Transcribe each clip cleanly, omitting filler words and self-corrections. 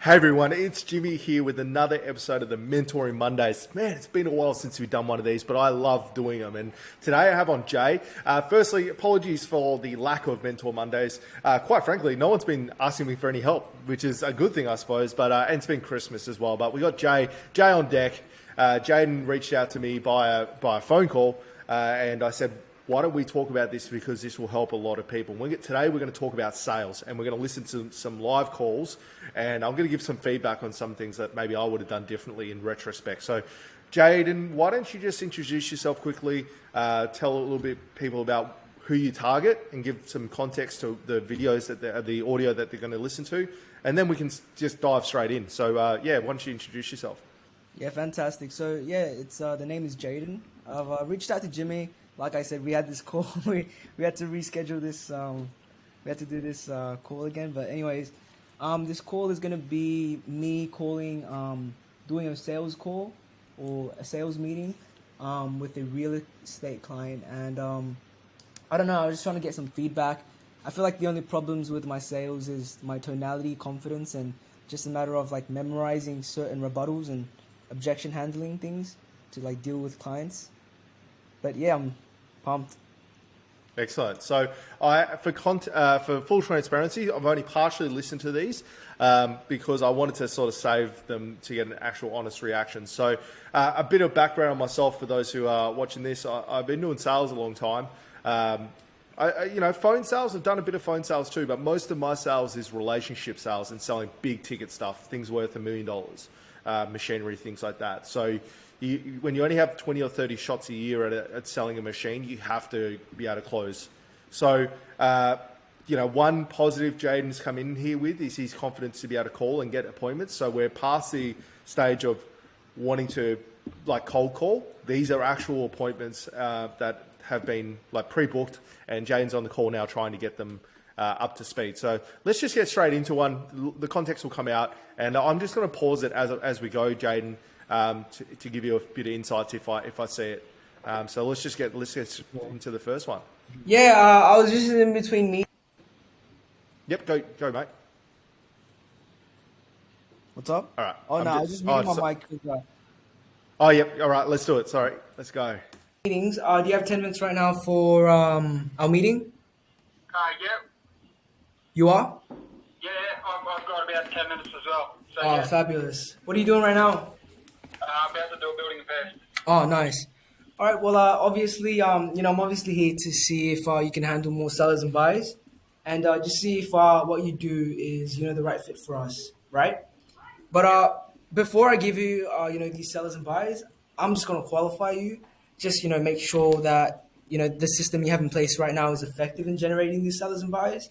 Hey everyone, it's Jimmy here with another episode of the Mentoring Mondays. Man, it's been a while since we've done one of these, but I love doing them. And today I have on Jay. Firstly, apologies for the lack of Mentor Mondays. Quite frankly, no one's been asking me for any help, which is a good thing, I suppose. But and it's been Christmas as well. But we got Jay on deck. Jaden reached out to me by a phone call, and I said, why don't we talk about this, because this will help a lot of people. Today we're going to talk about sales, and we're going to listen to some live calls, and I'm going to give some feedback on some things that maybe I would have done differently in retrospect. So Jaden, why don't you just introduce yourself quickly, tell a little bit people about who you target, and give some context to the videos, the audio that they're going to listen to, and then we can just dive straight in. So why don't you introduce yourself? Yeah, fantastic. So it's the name is Jaden. I've reached out to Jimmy. Like I said, we had this call. we had to reschedule this. We had to do this call again. But anyways, this call is gonna be me calling, doing a sales call or a sales meeting, with a real estate client. And I don't know. I was just trying to get some feedback. I feel like the only problems with my sales is my tonality, confidence, and just a matter of like memorizing certain rebuttals and objection handling things to like deal with clients. But yeah, I'm pumped. Excellent. So for full transparency, I've only partially listened to these because I wanted to sort of save them to get an actual honest reaction. So a bit of background on myself for those who are watching this. I've been doing sales a long time. Phone sales, I've done a bit of phone sales too, but most of my sales is relationship sales and selling big ticket stuff, things worth $1 million, machinery, things like that. So when you only have 20 or 30 shots a year at selling a machine, you have to be able to close. So, one positive Jaden's come in here with is his confidence to be able to call and get appointments. So we're past the stage of wanting to like cold call. These are actual appointments that have been like pre-booked, and Jaden's on the call now trying to get them up to speed. So let's just get straight into one. The context will come out, and I'm just going to pause it as we go, Jaden. To give you a bit of insights if I see it. So let's get into the first one. Yeah, I was just in between me. Yep, go mate. What's up? All right. Oh no, I was just muting my mic. Oh yep. All right, let's do it. Sorry, let's go. Meetings. Do you have 10 minutes right now for our meeting? Yep. You are? Yeah, I've got about 10 minutes as well. So, Oh, fabulous. What are you doing right now? I'm about to do a building test. Oh, nice. All right. Well, obviously, I'm obviously here to see if you can handle more sellers and buyers, and just see if what you do is the right fit for us, right? But before I give you these sellers and buyers, I'm just gonna qualify you. Just make sure that the system you have in place right now is effective in generating these sellers and buyers.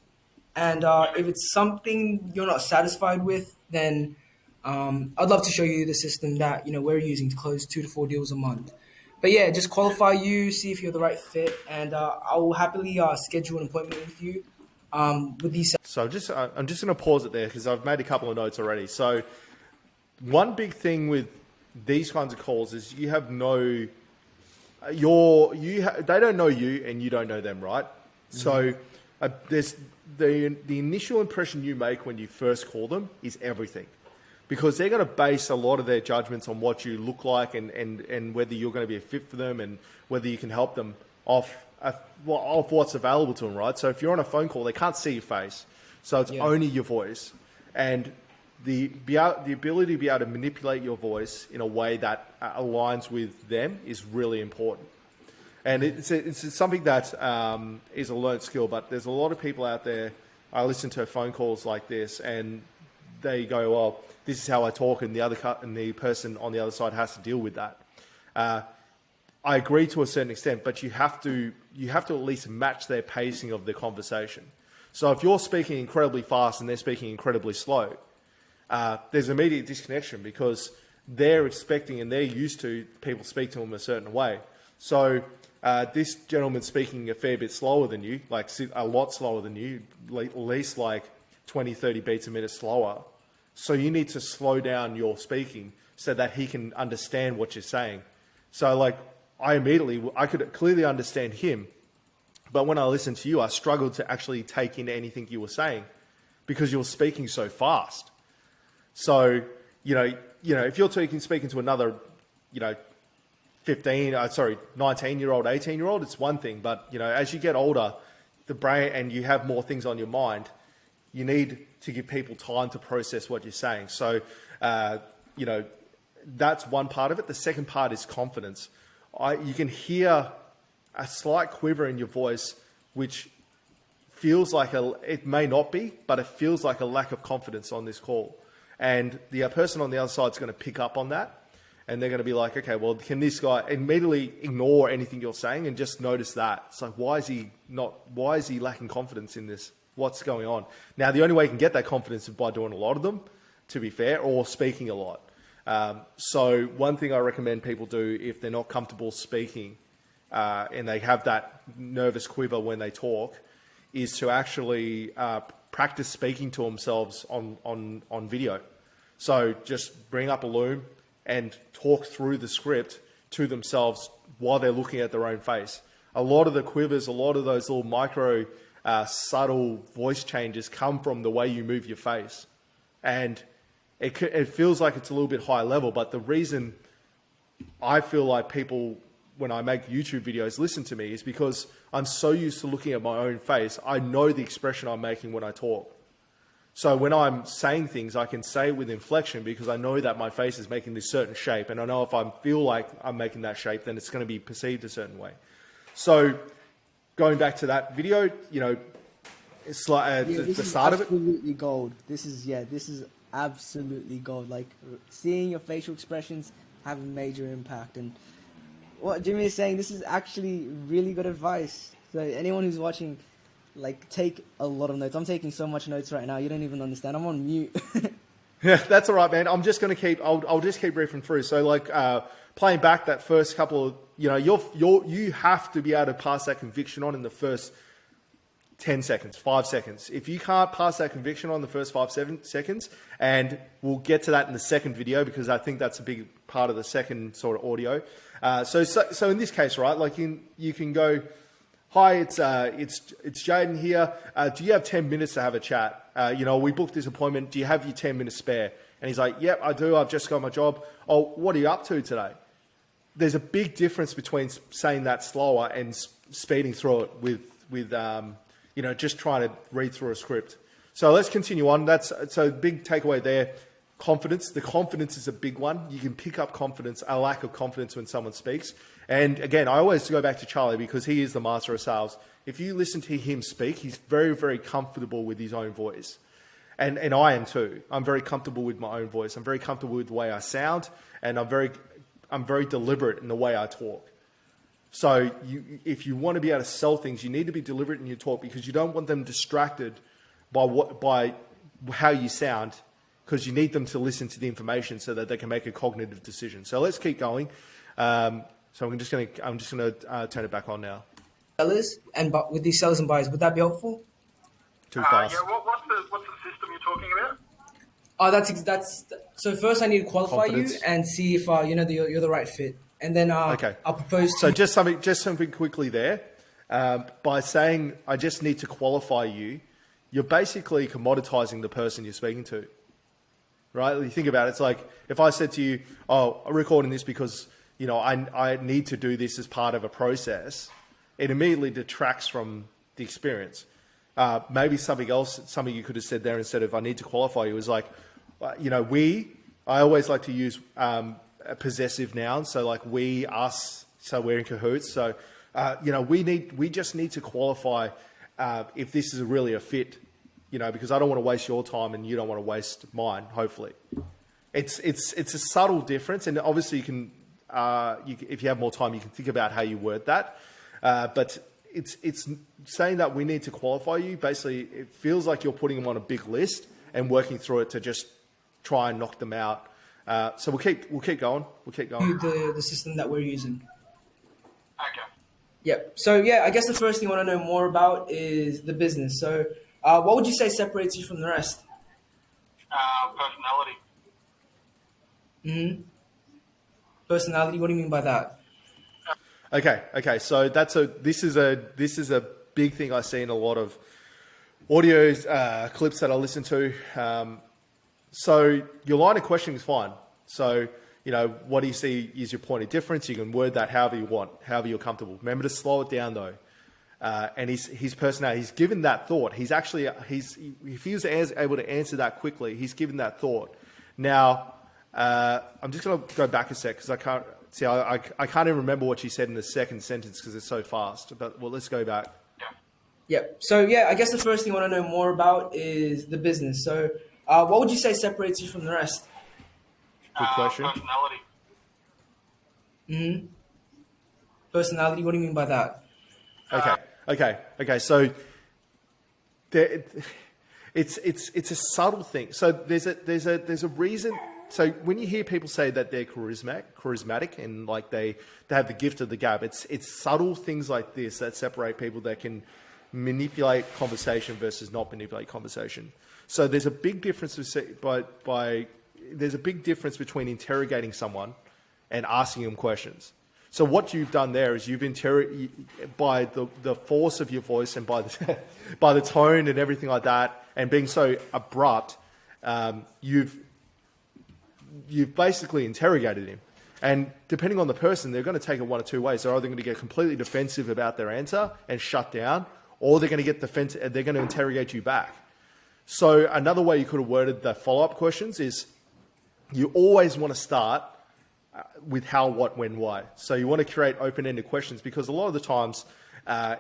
And if it's something you're not satisfied with, then I'd love to show you the system that we're using to close 2 to 4 deals a month. But yeah, just qualify you, see if you're the right fit, and I will happily schedule an appointment with you with these. So I'm just going to pause it there because I've made a couple of notes already. So one big thing with these kinds of calls is you have no, they don't know you and you don't know them, right? Mm-hmm. So there's the initial impression you make when you first call them is everything. Because they're going to base a lot of their judgments on what you look like and whether you're going to be a fit for them and whether you can help them off what's available to them, right? So if you're on a phone call, they can't see your face. So it's only your voice. And the ability to be able to manipulate your voice in a way that aligns with them is really important. And it's something that is a learned skill, but there's a lot of people out there, I listen to phone calls like this and they go, well, this is how I talk, and the person on the other side has to deal with that. I agree to a certain extent, but you have to at least match their pacing of the conversation. So if you're speaking incredibly fast and they're speaking incredibly slow, there's immediate disconnection because they're expecting and they're used to people speak to them a certain way. So this gentleman's speaking a fair bit slower than you, like a lot slower than you, at least like 20, 30 beats a minute slower. So you need to slow down your speaking so that he can understand what you're saying. So like I could clearly understand him, but when I listened to you, I struggled to actually take in anything you were saying because you were speaking so fast. So, if you're speaking to another, 19-year-old, 18-year-old, it's one thing. But, as you get older, the brain, and you have more things on your mind, you need to give people time to process what you're saying. So, that's one part of it. The second part is confidence. You can hear a slight quiver in your voice, which feels like it may not be, but it feels like a lack of confidence on this call. And the person on the other side is going to pick up on that. And they're going to be like, okay, well, can this guy immediately ignore anything you're saying and just notice that? It's like, why is he lacking confidence in this? What's going on? Now, the only way you can get that confidence is by doing a lot of them, to be fair, or speaking a lot. So one thing I recommend people do if they're not comfortable speaking and they have that nervous quiver when they talk is to actually practice speaking to themselves on video. So just bring up a loom and talk through the script to themselves while they're looking at their own face. A lot of the quivers, a lot of those little micro subtle voice changes come from the way you move your face. And it feels like it's a little bit high level, but the reason I feel like people, when I make YouTube videos, listen to me is because I'm so used to looking at my own face. I know the expression I'm making when I talk. So when I'm saying things, I can say it with inflection because I know that my face is making this certain shape. And I know if I feel like I'm making that shape, then it's going to be perceived a certain way. So going back to that video, it's like the start of it. Absolutely gold. This is absolutely gold. Like seeing your facial expressions have a major impact. And what Jimmy is saying, this is actually really good advice. So anyone who's watching, take a lot of notes. I'm taking so much notes right now. You don't even understand. I'm on mute. Yeah, that's all right, man. I'm just going to I'll just keep riffing through. So playing back that first couple of, you have to be able to pass that conviction on in the first 10 seconds, 5 seconds. If you can't pass that conviction on the first 7 seconds, and we'll get to that in the second video because I think that's a big part of the second sort of audio. So in this case, right, you can go, hi, it's Jaden here. Do you have 10 minutes to have a chat? We booked this appointment. Do you have your 10 minutes spare? And he's like, yep, I do. I've just got my job. Oh, what are you up to today? There's a big difference between saying that slower and speeding through it with just trying to read through a script. So let's continue on. So big takeaway there. Confidence. The confidence is a big one. You can pick up confidence, a lack of confidence when someone speaks. And again, I always go back to Charlie because he is the master of sales. If you listen to him speak, he's very, very comfortable with his own voice. And I am too. I'm very comfortable with my own voice. I'm very comfortable with the way I sound, and I'm very deliberate in the way I talk. So if you want to be able to sell things, you need to be deliberate in your talk because you don't want them distracted by how you sound, because you need them to listen to the information so that they can make a cognitive decision. So let's keep going. So I'm just gonna turn it back on now. Sellers and with these sellers and buyers, would that be helpful? Too fast. Yeah, what's the system you're talking about? Oh, that's so. First, I need to qualify Confidence. you and see if you're the right fit, and then Okay. I'll propose. So just something quickly there. By saying I just need to qualify you, you're basically commoditizing the person you're speaking to, right? You think about it. It's like if I said to you, "Oh, I'm recording this because I need to do this as part of a process," it immediately detracts from the experience. Maybe something you could have said there instead of "I need to qualify you" is like, I always like to use a possessive noun. So like we, us, so we're in cahoots. So, we just need to qualify if this is really a fit, because I don't want to waste your time and you don't want to waste mine, hopefully. It's a subtle difference. And obviously you can, if you have more time, you can think about how you word that. But it's saying that we need to qualify you. Basically, it feels like you're putting them on a big list and working through it to just try and knock them out. So we'll keep going. We'll keep going. The system that we're using. Okay. Yep. So yeah, I guess the first thing I want to know more about is the business. So what would you say separates you from the rest? Personality. Mm-hmm. Personality. What do you mean by that? Okay. So this is a big thing I see in a lot of audio clips that I listen to. So your line of questioning is fine. So, what do you see is your point of difference? You can word that however you want, however you're comfortable. Remember to slow it down though. And his personality, he's given that thought. If he was able to answer that quickly, he's given that thought. Now, I'm just going to go back a sec because I can't even remember what she said in the second sentence because it's so fast. But let's go back. Yep. So I guess the first thing I want to know more about is the business. So what would you say separates you from the rest? Good question. Personality. Mm-hmm. Personality. What do you mean by that? Okay. So it's a subtle thing. So there's a reason. So when you hear people say that they're charismatic and like they have the gift of the gab, it's subtle things like this that separate people that can manipulate conversation versus not manipulate conversation. So there's a big difference there's a big difference between interrogating someone and asking them questions. So what you've done there is you've by the force of your voice and by the tone and everything like that, and being so abrupt, you've basically interrogated him. And depending on the person, they're going to take it one of two ways. They're either going to get completely defensive about their answer and shut down, or they're going to get defensive and they're going to interrogate you back. So another way you could have worded the follow-up questions is you always want to start with how, what, when, why. So you want to create open-ended questions because a lot of the times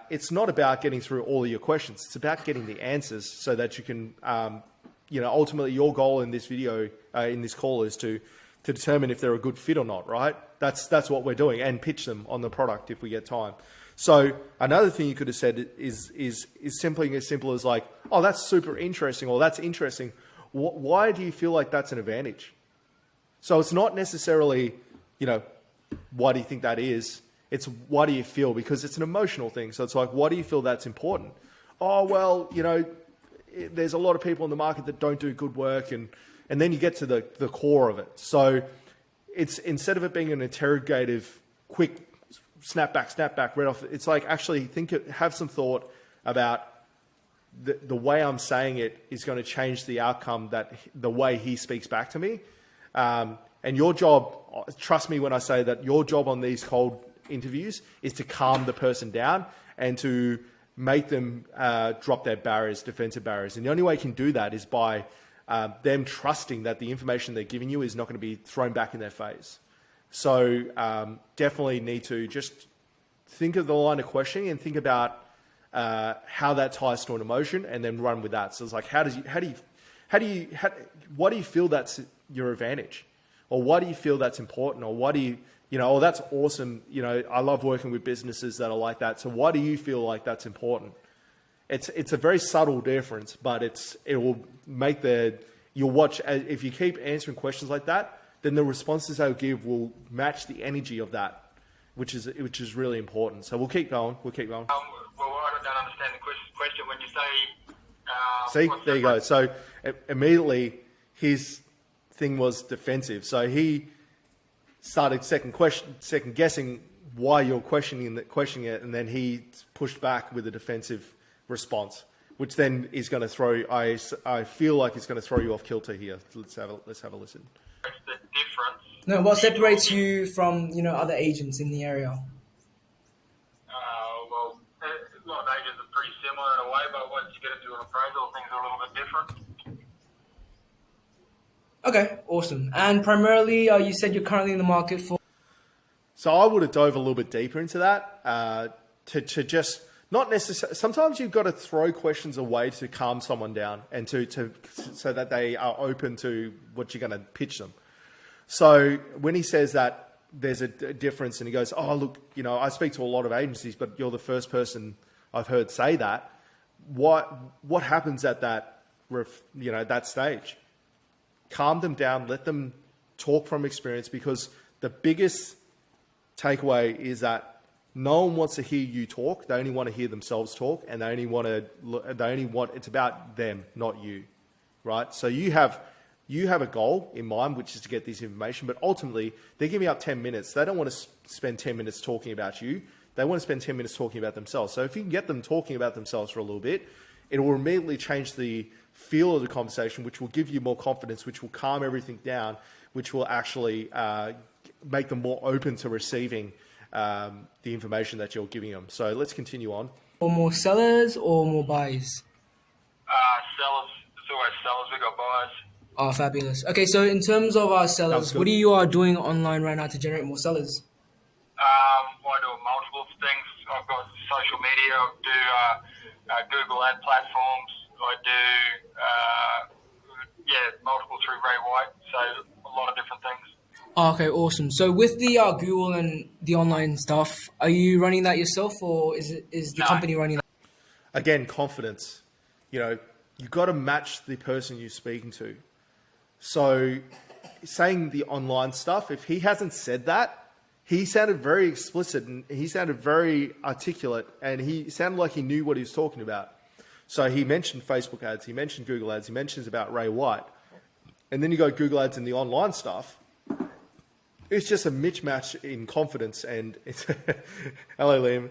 it's not about getting through all of your questions. It's about getting the answers so that you can, ultimately your goal in this video, in this call is to determine if they're a good fit or not, right? That's what we're doing, and pitch them on the product if we get time. So another thing you could have said is simply as simple as like, oh, that's super interesting, or that's interesting. Why do you feel like that's an advantage? So it's not necessarily, why do you think that is? It's why do you feel? Because it's an emotional thing. So it's like, why do you feel that's important? Oh, well, there's a lot of people in the market that don't do good work, and then you get to the core of it. So it's, instead of it being an interrogative, quick snap back right off, it's like actually have some thought about the way I'm saying it is going to change the outcome, that the way he speaks back to me. And your job, trust me when I say that your job on these cold interviews is to calm the person down and to make them drop their barriers, defensive barriers. And the only way you can do that is by them trusting that the information they're giving you is not going to be thrown back in their face. So definitely need to just think of the line of questioning and think about how that ties to an emotion, and then run with that. So it's like, why do you feel that's your advantage? Or why do you feel that's important? Or why do you, oh, that's awesome. I love working with businesses that are like that. So why do you feel like that's important? It's a very subtle difference, but it will make you'll watch, if you keep answering questions like that, then the responses they'll give will match the energy of that, which is really important. So we'll keep going. Well, I don't understand the question when you say... See, there you go. So immediately his thing was defensive. So he started second guessing why you're questioning it, and then he pushed back with a defensive response, which then is going to throw. I feel like it's going to throw you off kilter here. Let's have a listen. What's the difference? No, what separates you from other agents in the area? Well, a lot of agents are pretty similar in a way, but once you get into an appraisal, things are a little bit different. Okay, awesome. And primarily, you said you're currently in the market for... So I would have dove a little bit deeper into that to just not necessarily. Sometimes you've got to throw questions away to calm someone down and so that they are open to what you're going to pitch them. So when he says that there's a difference, and he goes, "Oh, look, I speak to a lot of agencies, but you're the first person I've heard say that." What happens at that that stage? Calm them down, let them talk from experience, because the biggest takeaway is that no one wants to hear you talk. They only want to hear themselves talk, and it's about them, not you, right? So you have a goal in mind, which is to get this information, but ultimately they're giving up 10 minutes. They don't want to spend 10 minutes talking about you. They want to spend 10 minutes talking about themselves. So if you can get them talking about themselves for a little bit, it will immediately change the feel of the conversation, which will give you more confidence, which will calm everything down, which will actually make them more open to receiving the information that you're giving them. So let's continue on. Or more sellers or more buyers? Sellers, it's always sellers, we got buyers. Oh, fabulous. Okay, so in terms of our sellers, what are you doing online right now to generate more sellers? I do multiple things. I've got social media, I do Google ad platforms, I do, multiple through Ray White, so a lot of different things. Oh, okay, awesome. So with the Google and the online stuff, are you running that yourself, or is the company running that? Again, confidence. You got to match the person you're speaking to. So saying the online stuff, if he hasn't said that, he sounded very explicit and he sounded very articulate and he sounded like he knew what he was talking about. So he mentioned Facebook ads, he mentioned Google ads, he mentions about Ray White. And then you go Google ads and the online stuff. It's just a mismatch in confidence and it's hello Liam.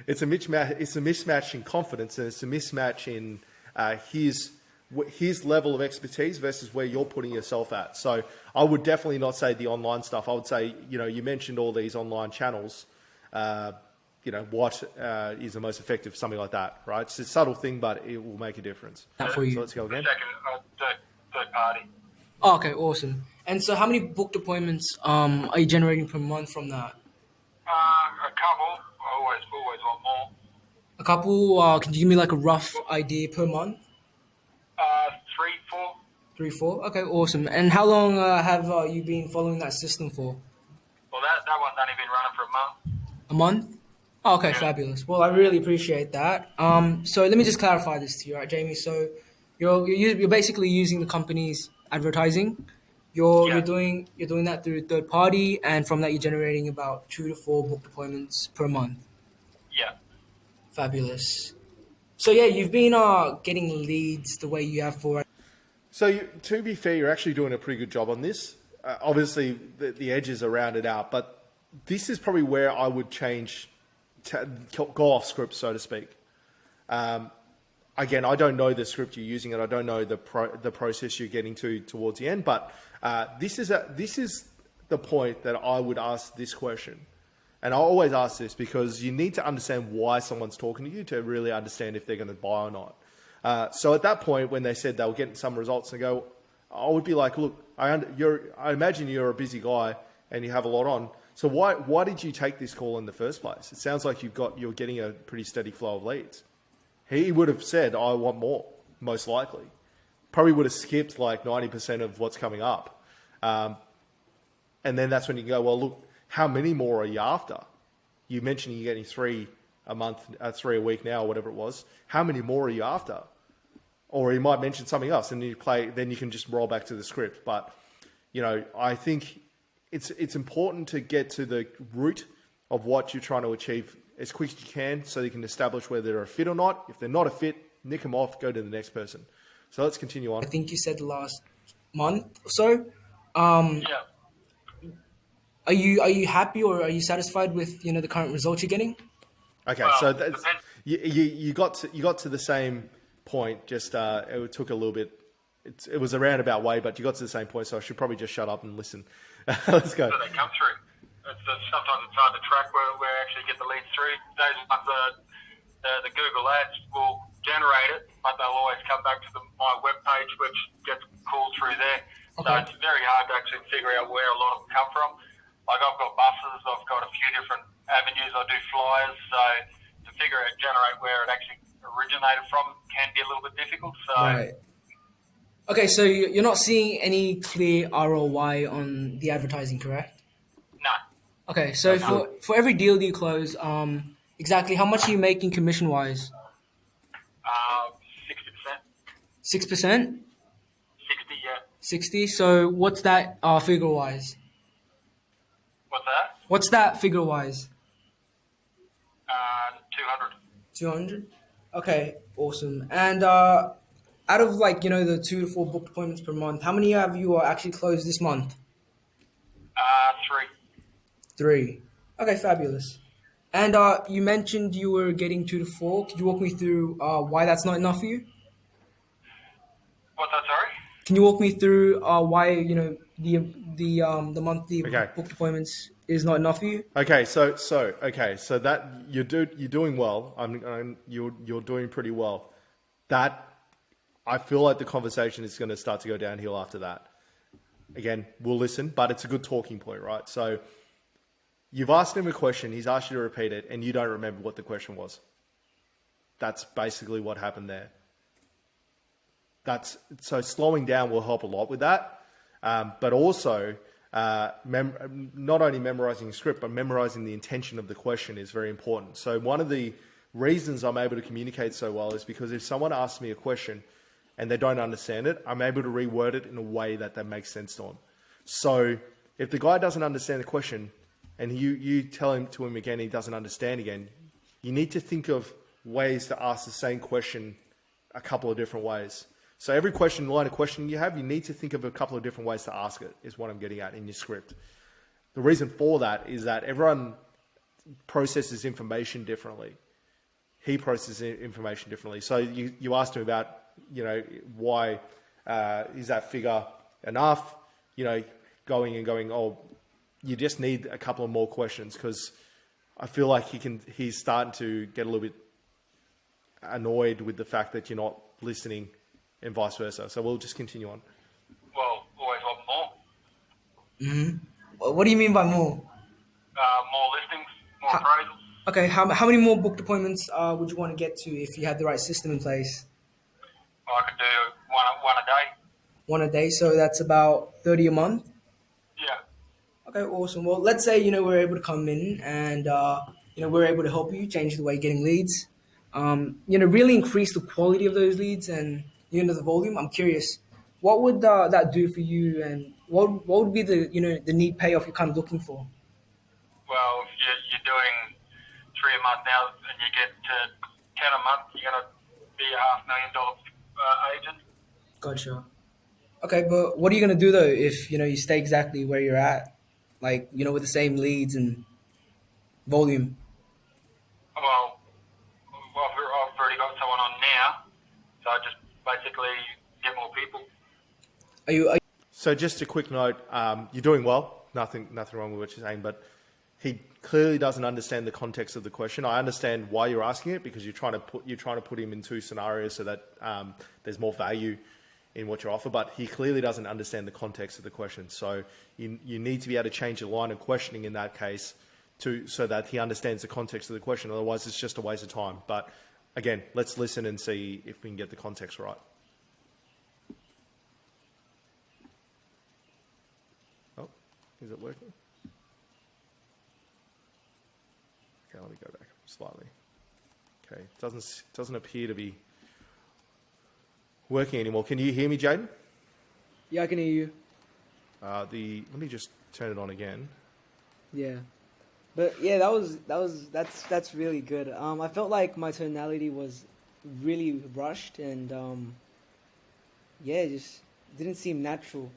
It's a mismatch in confidence and it's a mismatch in his level of expertise versus where you're putting yourself at. So I would definitely not say the online stuff. I would say, you mentioned all these online channels. What is the most effective, something like that, right? It's a subtle thing, but it will make a difference. For you. So let's go again. Second, third party. Oh, okay, awesome. And so how many booked appointments are you generating per month from that? A couple. I always want more. A couple, can you give me like a rough idea per month? 3, 4. 3, 4? Okay, awesome. And how long have you been following that system for? Well, that one's only been running for a month. A month? Oh, okay, fabulous. Well, I really appreciate that. So let me just clarify this to you, right, Jamie? So you're basically using the company's advertising. You're doing that through third party, and from that you're generating about 2 to 4 booked appointments per month. Yeah. Fabulous. So yeah, you've been getting leads the way you have for. So to be fair, you're actually doing a pretty good job on this. Obviously, the edges are rounded out, but this is probably where I would go off script, so to speak. Again, I don't know the script you're using, and I don't know the process you're getting towards the end. But this is the point that I would ask this question, and I always ask this because you need to understand why someone's talking to you to really understand if they're going to buy or not. So at that point, when they said they were getting some results, and I would be like, look, I imagine you're a busy guy and you have a lot on. So why did you take this call in the first place? It sounds like you're getting a pretty steady flow of leads. He would have said, I want more, most likely. Probably would have skipped like 90% of what's coming up. And then that's when you go, well, look, how many more are you after? You mentioned you're getting 3 a month, 3 a week now, or whatever it was. How many more are you after? Or you might mention something else and then you can just roll back to the script. But, I think it's important to get to the root of what you're trying to achieve as quick as you can so you can establish whether they're a fit or not. If they're not a fit, nick them off, go to the next person. So let's continue on. I think you said the last month or so. Yeah. Are you happy or are you satisfied with the current results you're getting? Okay, Well, so that's, you got to the same point. Just it took a little bit. It was a roundabout way, but you got to the same point. So I should probably just shut up and listen. Let's go. So they come through. Sometimes it's hard to track where actually get the leads through. Those ones, the Google ads will generate it, but they'll always come back to my webpage, which gets called through there. Okay. So it's very hard to actually figure out where a lot of them come from. Like I've got buses, I've got a few different avenues, I do flyers, so to generate where it actually originated from can be a little bit difficult. So. Right. Okay, so you're not seeing any clear ROI on the advertising, correct? No. Okay, so for every deal that you close, exactly how much are you making commission-wise? 60%. 6%? 60, yeah. 60? So what's that figure-wise? What's that? What's that figure-wise? 200. 200? Okay, awesome. And out of the 2 to 4 booked appointments per month, how many have you actually closed this month? 3. 3. Okay, fabulous. And you mentioned you were getting 2 to 4. Could you walk me through why that's not enough for you? What's that, sorry? Can you walk me through why the monthly Okay. book appointments is not enough for you? Okay, so that you're doing well. You're doing pretty well. That I feel like the conversation is going to start to go downhill after that. Again, we'll listen, but it's a good talking point, right? So you've asked him a question, he's asked you to repeat it, and you don't remember what the question was. That's basically what happened there. So slowing down will help a lot with that, but also not only memorizing the script, but memorizing the intention of the question is very important. So one of the reasons I'm able to communicate so well is because if someone asks me a question and they don't understand it, I'm able to reword it in a way that makes sense to them. So if the guy doesn't understand the question and you tell him to him again, he doesn't understand again, you need to think of ways to ask the same question a couple of different ways. So every line of questioning you have, you need to think of a couple of different ways to ask it, is what I'm getting at in your script. The reason for that is that everyone processes information differently. He processes information differently. So you asked him about, why is that figure enough? Going, oh, you just need a couple of more questions, because I feel like he's starting to get a little bit annoyed with the fact that you're not listening, and vice versa. So we'll just continue on. Well, always want more. Mm-hmm. What do you mean by more? More listings, more appraisals. Okay, how many more booked appointments would you want to get to if you had the right system in place? I could do one a day. One a day, so that's about 30 a month? Yeah. Okay, awesome. Well, let's say, we're able to come in and, we're able to help you change the way you're getting leads. Really increase the quality of those leads and, the volume. I'm curious, what would that do for you, and what would be the need payoff you're kind of looking for? Well, if you're doing 3 a month now and you get to 10 a month, you're going to be a $500,000 agent. Gotcha. Okay, but what are you going to do, though, if, you stay exactly where you're at? Like, with the same leads and volume? Well, I've already got someone on now, so I just basically get more people. Are you So just a quick note, you're doing well. Nothing wrong with what you're saying, but he clearly doesn't understand the context of the question. I understand why you're asking it, because you're trying to put him in two scenarios so that there's more value in what you offer, but he clearly doesn't understand the context of the question. So you need to be able to change the line of questioning in that case so that he understands the context of the question. Otherwise, it's just a waste of time. But again, let's listen and see if we can get the context right. Oh, is it working? Okay, let me go back slightly. Okay, doesn't appear to be working anymore. Can you hear me, Jaden? Yeah, I can hear you. Let me just turn it on again. Yeah, but yeah, that's really good. I felt like my tonality was really rushed, and it just didn't seem natural.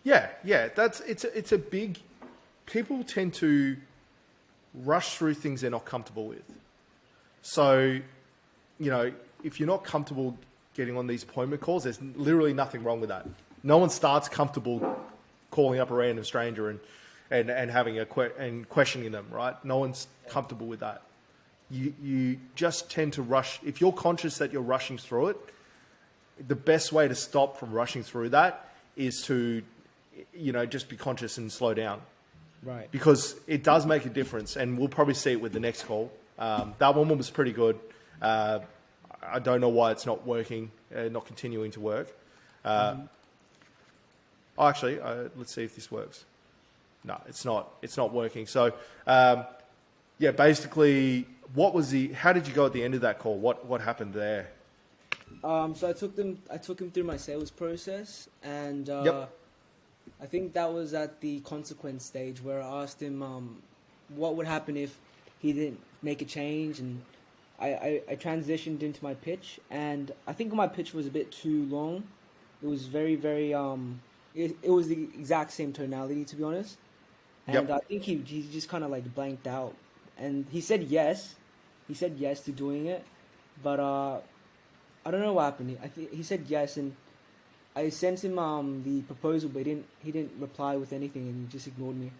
Yeah, it's a big. People tend to rush through things they're not comfortable with. So, if you're not comfortable getting on these appointment calls, there's literally nothing wrong with that. No one starts comfortable calling up a random stranger and having and questioning them, right? No one's comfortable with that. You just tend to rush. If you're conscious that you're rushing through it, the best way to stop from rushing through that is to, just be conscious and slow down. Right. Because it does make a difference, and we'll probably see it with the next call. That one was pretty good. I don't know why it's not working, not continuing to work. Actually, let's see if this works. No, it's not. It's not working. So, basically, how did you go at the end of that call? What happened there? So I took him through my sales process, and Yep. I think that was at the consequence stage where I asked him what would happen if he didn't make a change, and I transitioned into my pitch, and I think my pitch was a bit too long. It was very, very it was the exact same tonality, to be honest, and Yep. I think he just kind of like blanked out, and he said yes to doing it, but I don't know what happened. I think he said yes, and I sent him the proposal, but he didn't reply with anything, and he just ignored me.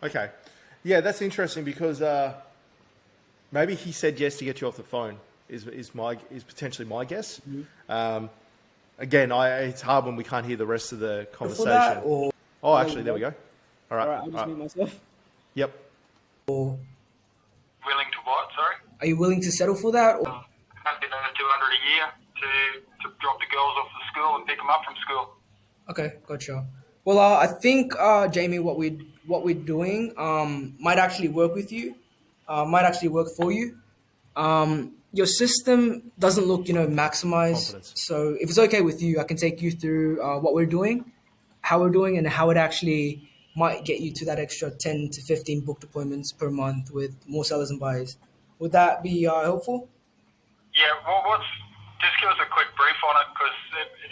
Okay. Yeah, that's interesting because maybe he said yes to get you off the phone. Is potentially my guess. Again, it's hard when we can't hear the rest of the For conversation. that, or Oh, actually, there we go. All right. All right, I'll just mute myself. Yep. or Willing to what? Sorry. are you willing to settle for that? Or, 100 a year to drop the girls off the school and pick them up from school. okay, gotcha. Well, I think Jamie, what we're doing might actually work with you, might actually work for you. Your system doesn't look, maximized. Confidence. So if it's okay with you, I can take you through what we're doing, how we're doing, and how it actually might get you to that extra 10 to 15 booked appointments per month with more sellers and buyers. Would that be helpful? Yeah, well, just give us a quick brief on it, because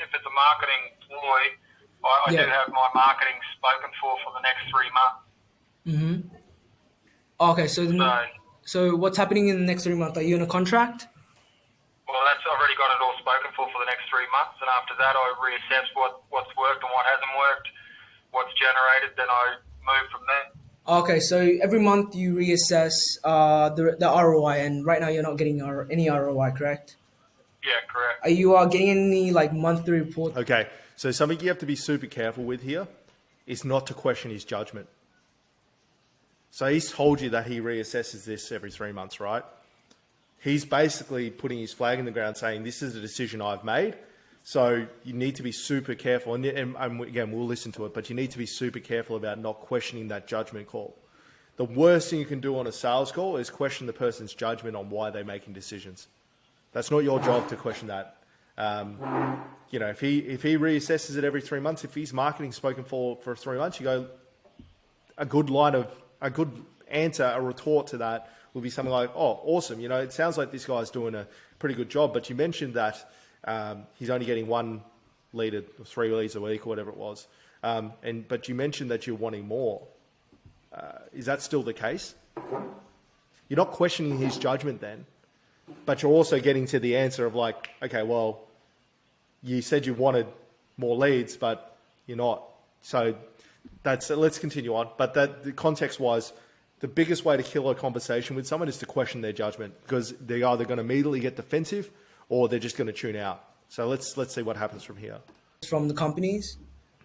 if it's a marketing ploy, I do Yeah. have my marketing spoken for the next 3 months. Okay, so what's happening in the next 3 months? Are you in a contract? Well, I've already got it all spoken for the next 3 months, and after that, I reassess what's worked and what hasn't worked, what's generated, then I move from there. Okay, so every month you reassess the ROI, and right now you're not getting any ROI, correct? Yeah, correct. Are you getting any monthly report? Okay. So something you have to be super careful with here is not to question his judgment. So he's told you that he reassesses this every 3 months, right? He's basically putting his flag in the ground saying, this is a decision I've made. So you need to be super careful. And again, we'll listen to it, but you need to be super careful about not questioning that judgment call. The worst thing you can do on a sales call is question the person's judgment on why they're making decisions. That's not your job to question that. If he reassesses it every 3 months, if he's marketing spoken for 3 months, you go, a good answer, a retort to that would be something like, oh, awesome. It sounds like this guy's doing a pretty good job, but you mentioned that he's only getting 1 lead or 3 leads a week or whatever it was. But you mentioned that you're wanting more. Is that still the case? You're not questioning his judgment then, but you're also getting to the answer of like, okay, well, you said you wanted more leads, but you're not. So let's continue on. But the context-wise, the biggest way to kill a conversation with someone is to question their judgment, because they're either going to immediately get defensive or they're just going to tune out. So let's see what happens from here. From the companies?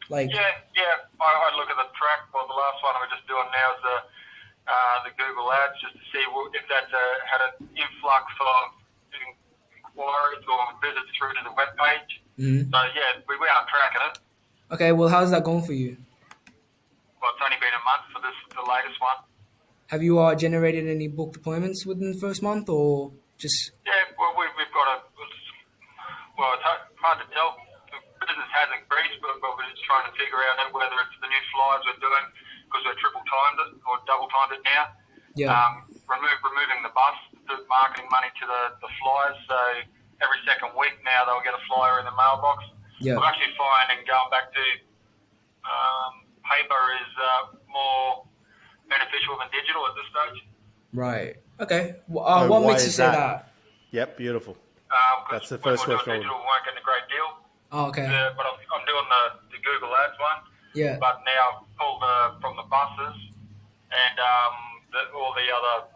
Yeah. I look at the track. Well, the last one we're just doing now is the Google Ads, just to see if that's had an influx of inquiries or visits through to the webpage. So yeah, we are tracking it. Okay, well, how's that going for you? Well, it's only been a month for the latest one. Have you generated any booked appointments within the first month, or just... Yeah, well, we've got it's hard to tell. The business has increased, but we're just trying to figure out whether it's the new flyers we're doing, because we're triple-timed it, or double-timed it now. Yeah. Removing the bus, the marketing money to the flyers, so every second week now they'll get a flyer in the mailbox. Yeah. I'm actually finding going back to paper is more beneficial than digital at this stage. Right. Okay. So What why makes you is say that? that? Yep, beautiful. That's the first when question. we're doing digital, we weren't getting a great deal. Oh, okay. But I'm doing the Google Ads one. Yeah. But now I've pulled from the buses and all the other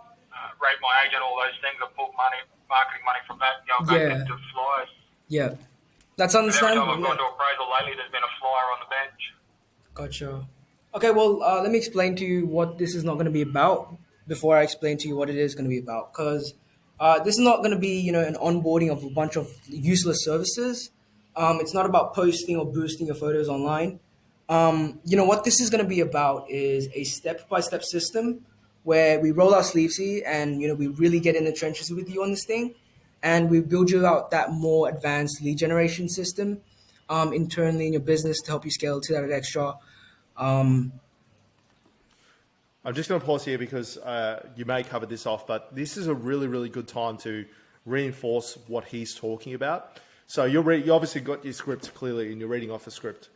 Rate My Agent, all those things. I pulled marketing money from that, going back into flyers. Yeah. That's And every time understandable. I've gone to appraisal lately, there's been a flyer on the bench. Gotcha. Okay, well, let me explain to you what this is not going to be about before I explain to you what it is going to be about. Because this is not going to be, an onboarding of a bunch of useless services. It's not about posting or boosting your photos online. What this is going to be about is a step-by-step system where we roll our sleeves here and, we really get in the trenches with you on this thing. And we build you out that more advanced lead generation system internally in your business to help you scale to that extra. I'm just going to pause here because you may cover this off, but this is a really, really good time to reinforce what he's talking about. So you obviously got your script clearly and you're reading off a script,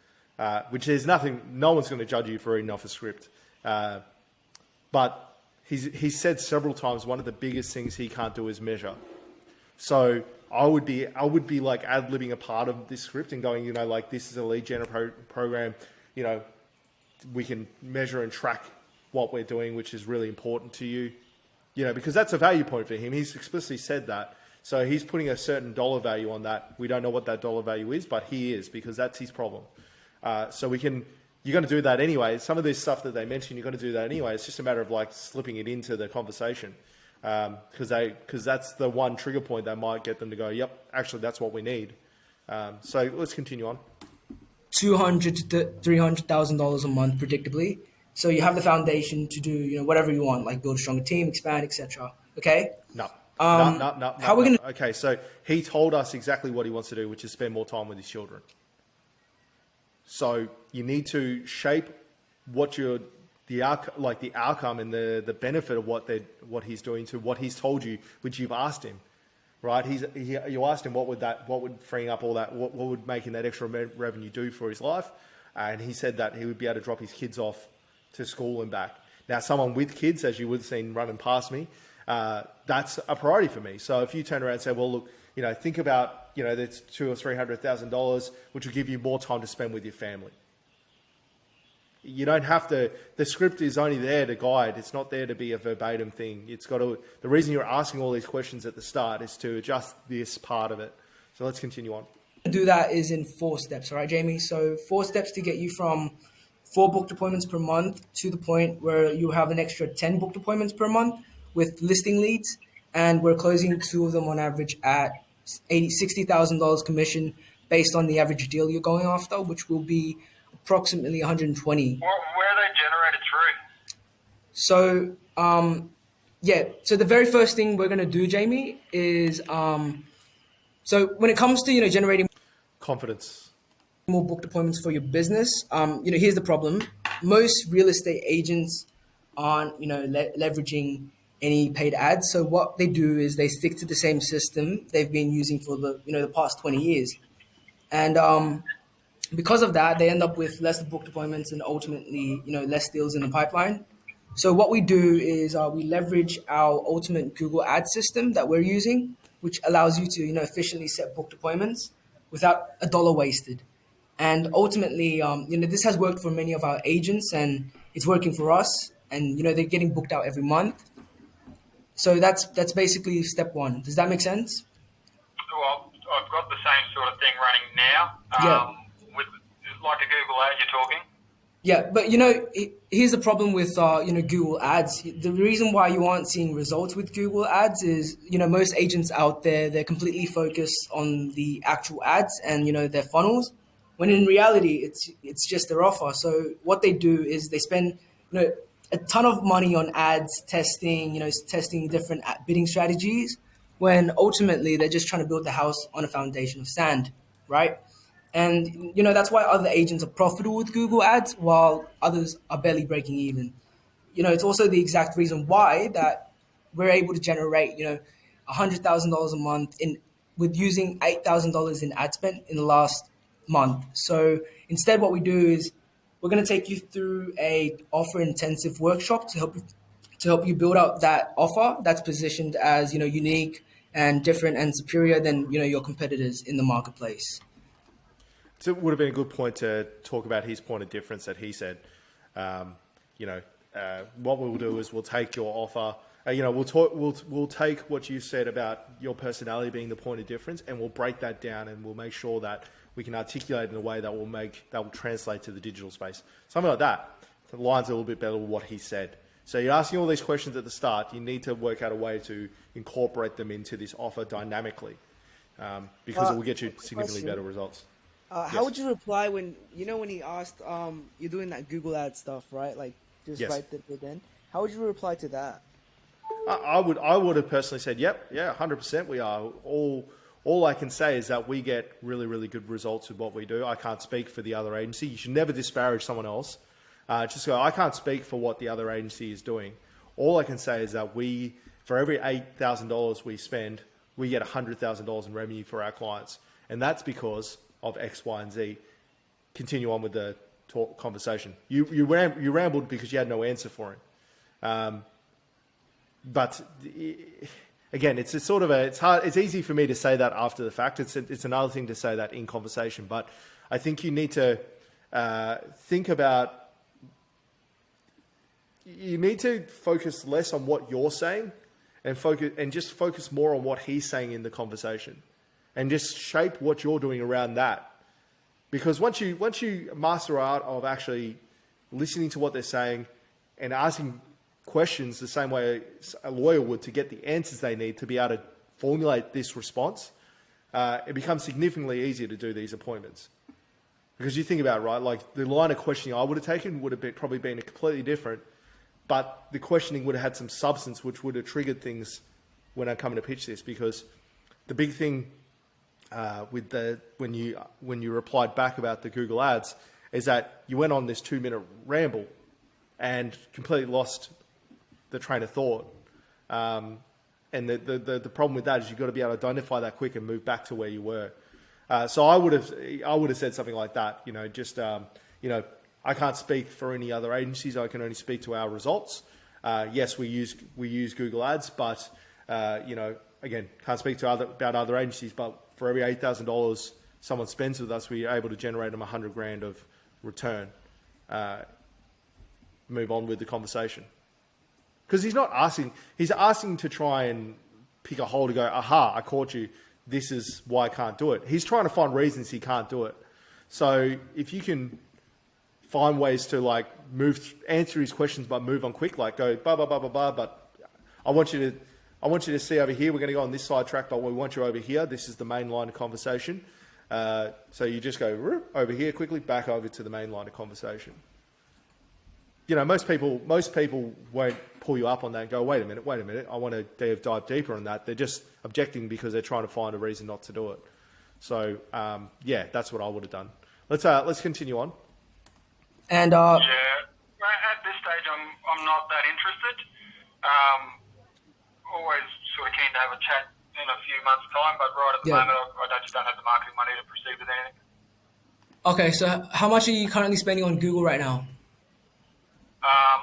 which is nothing, no one's going to judge you for reading off a script. But he's said several times one of the biggest things he can't do is measure. So I would be like ad-libbing a part of this script and going, like, this is a lead gen program, we can measure and track what we're doing, which is really important to you, because that's a value point for him. He's explicitly said that. So he's putting a certain dollar value on that. We don't know what that dollar value is, but he is, because that's his problem. So you're going to do that anyway. Some of this stuff that they mentioned, you're going to do that anyway. It's just a matter of like slipping it into the conversation. Because that's the one trigger point that might get them to go, yep, actually that's what we need. So let's continue on. $200,000 to $300,000 a month, predictably. So you have the foundation to do, whatever you want, like build a stronger team, expand, etc. Okay. No. How we're gonna? Okay, so he told us exactly what he wants to do, which is spend more time with his children. So you need to shape what the outcome and the benefit of what he's doing to what he's told you, which you've asked him, right? You asked him what would freeing up all that, what would making that extra revenue do for his life, and he said that he would be able to drop his kids off to school and back. Now, someone with kids, as you would have seen running past me, that's a priority for me. So if you turn around and say, well, look, think about, that's $200,000 or $300,000, which will give you more time to spend with your family. You don't have to, the script is only there to guide. It's not there to be a verbatim thing. The reason you're asking all these questions at the start is to adjust this part of it. So let's continue on. Do that is in 4 steps, all right, Jamie? So 4 steps to get you from 4 booked appointments per month to the point where you have an extra 10 booked appointments per month with listing leads. And we're closing 2 of them on average at $60,000 commission based on the average deal you're going after, which will be approximately 120. Where are they generated through? So, so the very first thing we're going to do, Jamie, is so when it comes to generating Confidence. more booked appointments for your business, here's the problem: most real estate agents aren't leveraging any paid ads. So what they do is they stick to the same system they've been using for the past 20 years, and because of that, they end up with less booked appointments and ultimately less deals in the pipeline. So what we do is we leverage our ultimate Google ad system that we're using, which allows you to efficiently set booked appointments without a dollar wasted. And ultimately, this has worked for many of our agents, and it's working for us. And they're getting booked out every month. So that's basically step 1. Does that make sense? Well, I've got the same sort of thing running now. Yeah. With like a Google ad you're talking. Yeah, but here's the problem with Google ads. The reason why you aren't seeing results with Google ads is most agents out there, they're completely focused on the actual ads and their funnels, when in reality it's just their offer. So what they do is they spend a ton of money on ads, testing different bidding strategies, when ultimately they're just trying to build the house on a foundation of sand, right? And that's why other agents are profitable with Google ads while others are barely breaking even. It's also the exact reason why that we're able to generate $100,000 a month with using $8,000 in ad spend in the last month. So instead, what we do is we're going to take you through a offer intensive workshop to help you build out that offer that's positioned as unique and different and superior than your competitors in the marketplace. So it would have been a good point to talk about his point of difference that he said. What we'll do is we'll take your offer. We'll take what you said about your personality being the point of difference, and we'll break that down, and we'll make sure that we can articulate in a way that will translate to the digital space. Something like that. The lines a little bit better with what he said. So you're asking all these questions at the start. You need to work out a way to incorporate them into this offer dynamically, because it will get you significantly better results. How would you reply when he asked, you're doing that Google ad stuff, right? Like just Yes. right then. How would you reply to that? I would have personally said, yep, yeah, 100% we are. All I can say is that we get really, really good results with what we do. I can't speak for the other agency. You should never disparage someone else. Just go, I can't speak for what the other agency is doing. All I can say is that for every $8,000 we spend, we get $100,000 in revenue for our clients. And that's because of X, Y, and Z. Continue on with the conversation. You rambled because you had no answer for him. But again, it's a sort of a, it's hard, it's easy for me to say that after the fact. It's another thing to say that in conversation, but I think you need to think about, you need to focus less on what you're saying and just focus more on what he's saying in the conversation, and just shape what you're doing around that. Because once you master the art of actually listening to what they're saying and asking questions the same way a lawyer would to get the answers they need to be able to formulate this response, it becomes significantly easier to do these appointments. Because you think about it, right? Like the line of questioning I would have taken would have probably been completely different, but the questioning would have had some substance, which would have triggered things when I come to pitch this. Because the big thing with when you replied back about the Google ads is that you went on this 2-minute ramble and completely lost the train of thought. And the problem with that is you've got to be able to identify that quick and move back to where you were. So I would have said something like that. I can't speak for any other agencies. I can only speak to our results. Yes, we use Google ads, but again, can't speak to about other agencies. But for every $8,000 someone spends with us, we're able to generate them $100,000 of return. Move on with the conversation. Because he's asking to try and pick a hole to go, aha, I caught you. This is why I can't do it. He's trying to find reasons he can't do it. So if you can find ways to answer his questions but move on quick, like go blah blah blah blah blah. But I want you to see over here. We're going to go on this side track, but we want you over here. This is the main line of conversation. So you just go over here quickly, back over to the main line of conversation. Most people won't pull you up on that and go, wait a minute, I want to dive deeper on that. They're just objecting because they're trying to find a reason not to do it. So, that's what I would have done. Let's continue on. And at this stage, I'm not that interested. Always sort of keen to have a chat in a few months' time, but right at the moment, I just don't have the marketing money to proceed with anything. Okay, so how much are you currently spending on Google right now?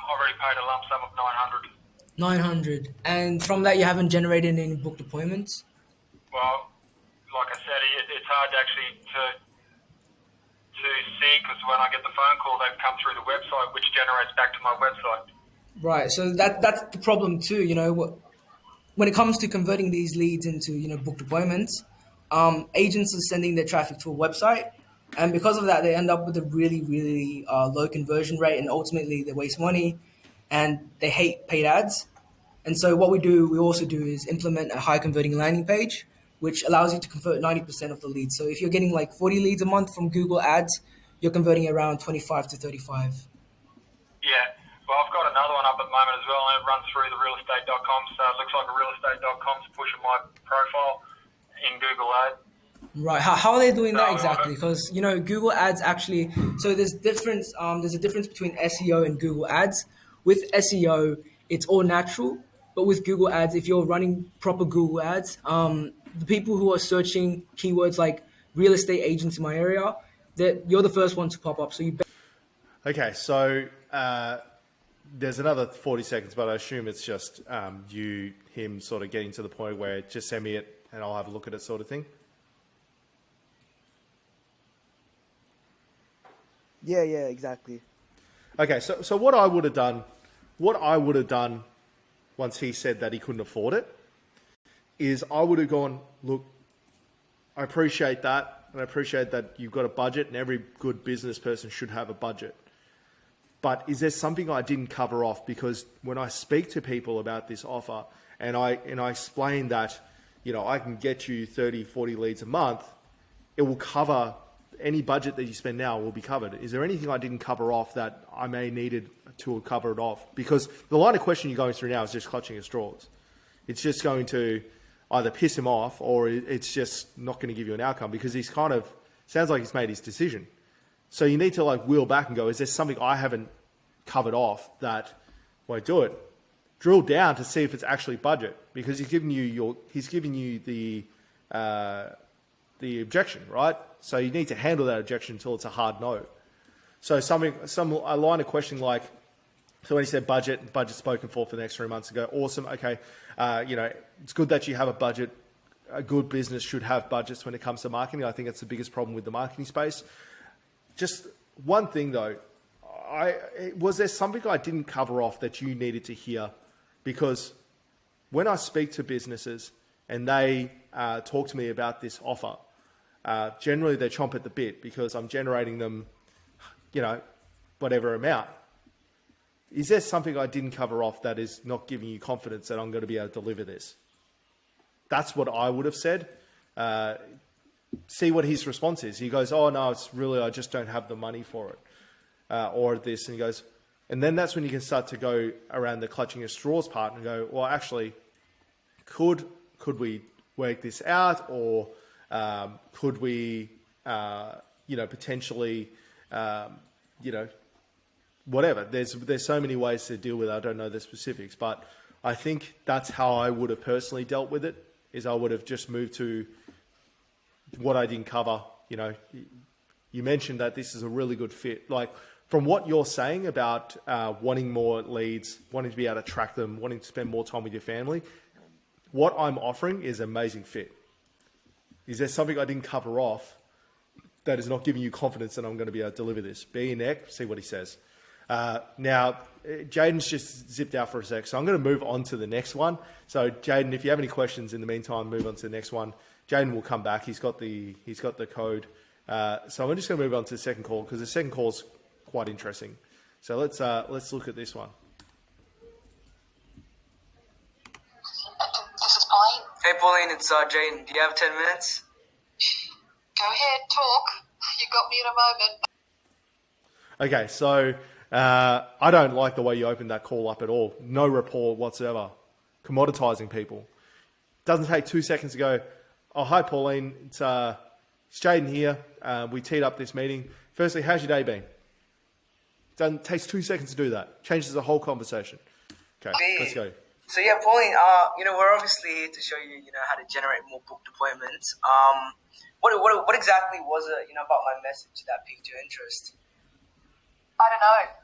Already paid a lump sum of 900. 900. And from that, you haven't generated any booked appointments? Well, like I said, it's hard actually to see, because when I get the phone call, they've come through the website, which generates back to my website. Right. So that's the problem too. When it comes to converting these leads into booked appointments, agents are sending their traffic to a website, and because of that, they end up with a really, really low conversion rate, and ultimately they waste money, and they hate paid ads. And so what we also do is implement a high converting landing page, which allows you to convert 90% of the leads. So if you're getting like 40 leads a month from Google ads, you're converting around 25 to 35. Yeah. Well, I've got another one up at the moment as well, and it runs through the realestate.com. So it looks like a realestate.com's pushing my profile in Google Ads. Right. How are they doing that exactly? Because Google Ads actually. So there's difference. There's a difference between SEO and Google Ads. With SEO, it's all natural, but with Google Ads, if you're running proper Google Ads, the people who are searching keywords like real estate agents in my area, you're the first one to pop up. So you. Okay, so there's another 40 seconds, but I assume it's just him sort of getting to the point where just send me it and I'll have a look at it, sort of thing. Yeah, exactly. Okay, so what I would have done once he said that he couldn't afford it is I would have gone, look, I appreciate that, and I appreciate that you've got a budget, and every good business person should have a budget. But is there something I didn't cover off? Because when I speak to people about this offer and I explain that, I can get you 30, 40 leads a month, it will cover any budget that you spend now will be covered. Is there anything I didn't cover off that I may needed to cover it off? Because the line of question you're going through now is just clutching at straws. It's just going to either piss him off or it's just not going to give you an outcome, because he's kind of, sounds like he's made his decision. So you need to wheel back and go, is there something I haven't covered off that won't do it? Drill down to see if it's actually budget, because he's giving you the objection, right? So you need to handle that objection until it's a hard no. So a line of questioning like, So when he said budget spoken for the next 3 months ago, awesome. Okay, it's good that you have a budget. A good business should have budgets when it comes to marketing. I think that's the biggest problem with the marketing space. Just one thing though, was there something I didn't cover off that you needed to hear? Because when I speak to businesses and they talk to me about this offer, generally they chomp at the bit because I'm generating them, whatever amount. Is there something I didn't cover off that is not giving you confidence that I'm going to be able to deliver this? That's what I would have said. See what his response is. He goes, oh no, it's really, I just don't have the money for it. Or this, and he goes, and then that's when you can start to go around the clutching at straws part and go, well, actually, could we work this out, or could we, potentially, whatever. There's so many ways to deal with it. I don't know the specifics, but I think that's how I would have personally dealt with it. Is I would have just moved to what I didn't cover. You mentioned that this is a really good fit. Like, from what you're saying about wanting more leads, wanting to be able to track them, wanting to spend more time with your family, what I'm offering is an amazing fit. Is there something I didn't cover off that is not giving you confidence that I'm going to be able to deliver this? Be your neck, see what he says. Now, Jaden's just zipped out for a sec, so I'm going to move on to the next one. So, Jaden, if you have any questions in the meantime, move on to the next one. Jaden will come back. He's got the code. So I'm just going to move on to the second call because the second call is quite interesting. So let's look at this one. This is Pauline. Hey Pauline, it's Jaden. Do you have 10 minutes? Go ahead, talk. You got me in a moment. Okay, so I don't like the way you opened that call up at all. No rapport whatsoever. Commoditizing people. Doesn't take 2 seconds to go, oh, hi, Pauline. It's Jaden here. We teed up this meeting. Firstly, how's your day been? Takes 2 seconds to do that. Changes the whole conversation. Okay, let's go. So yeah, Pauline, we're obviously here to show you, how to generate more booked appointments. What exactly was it, about my message that piqued your interest? I don't know.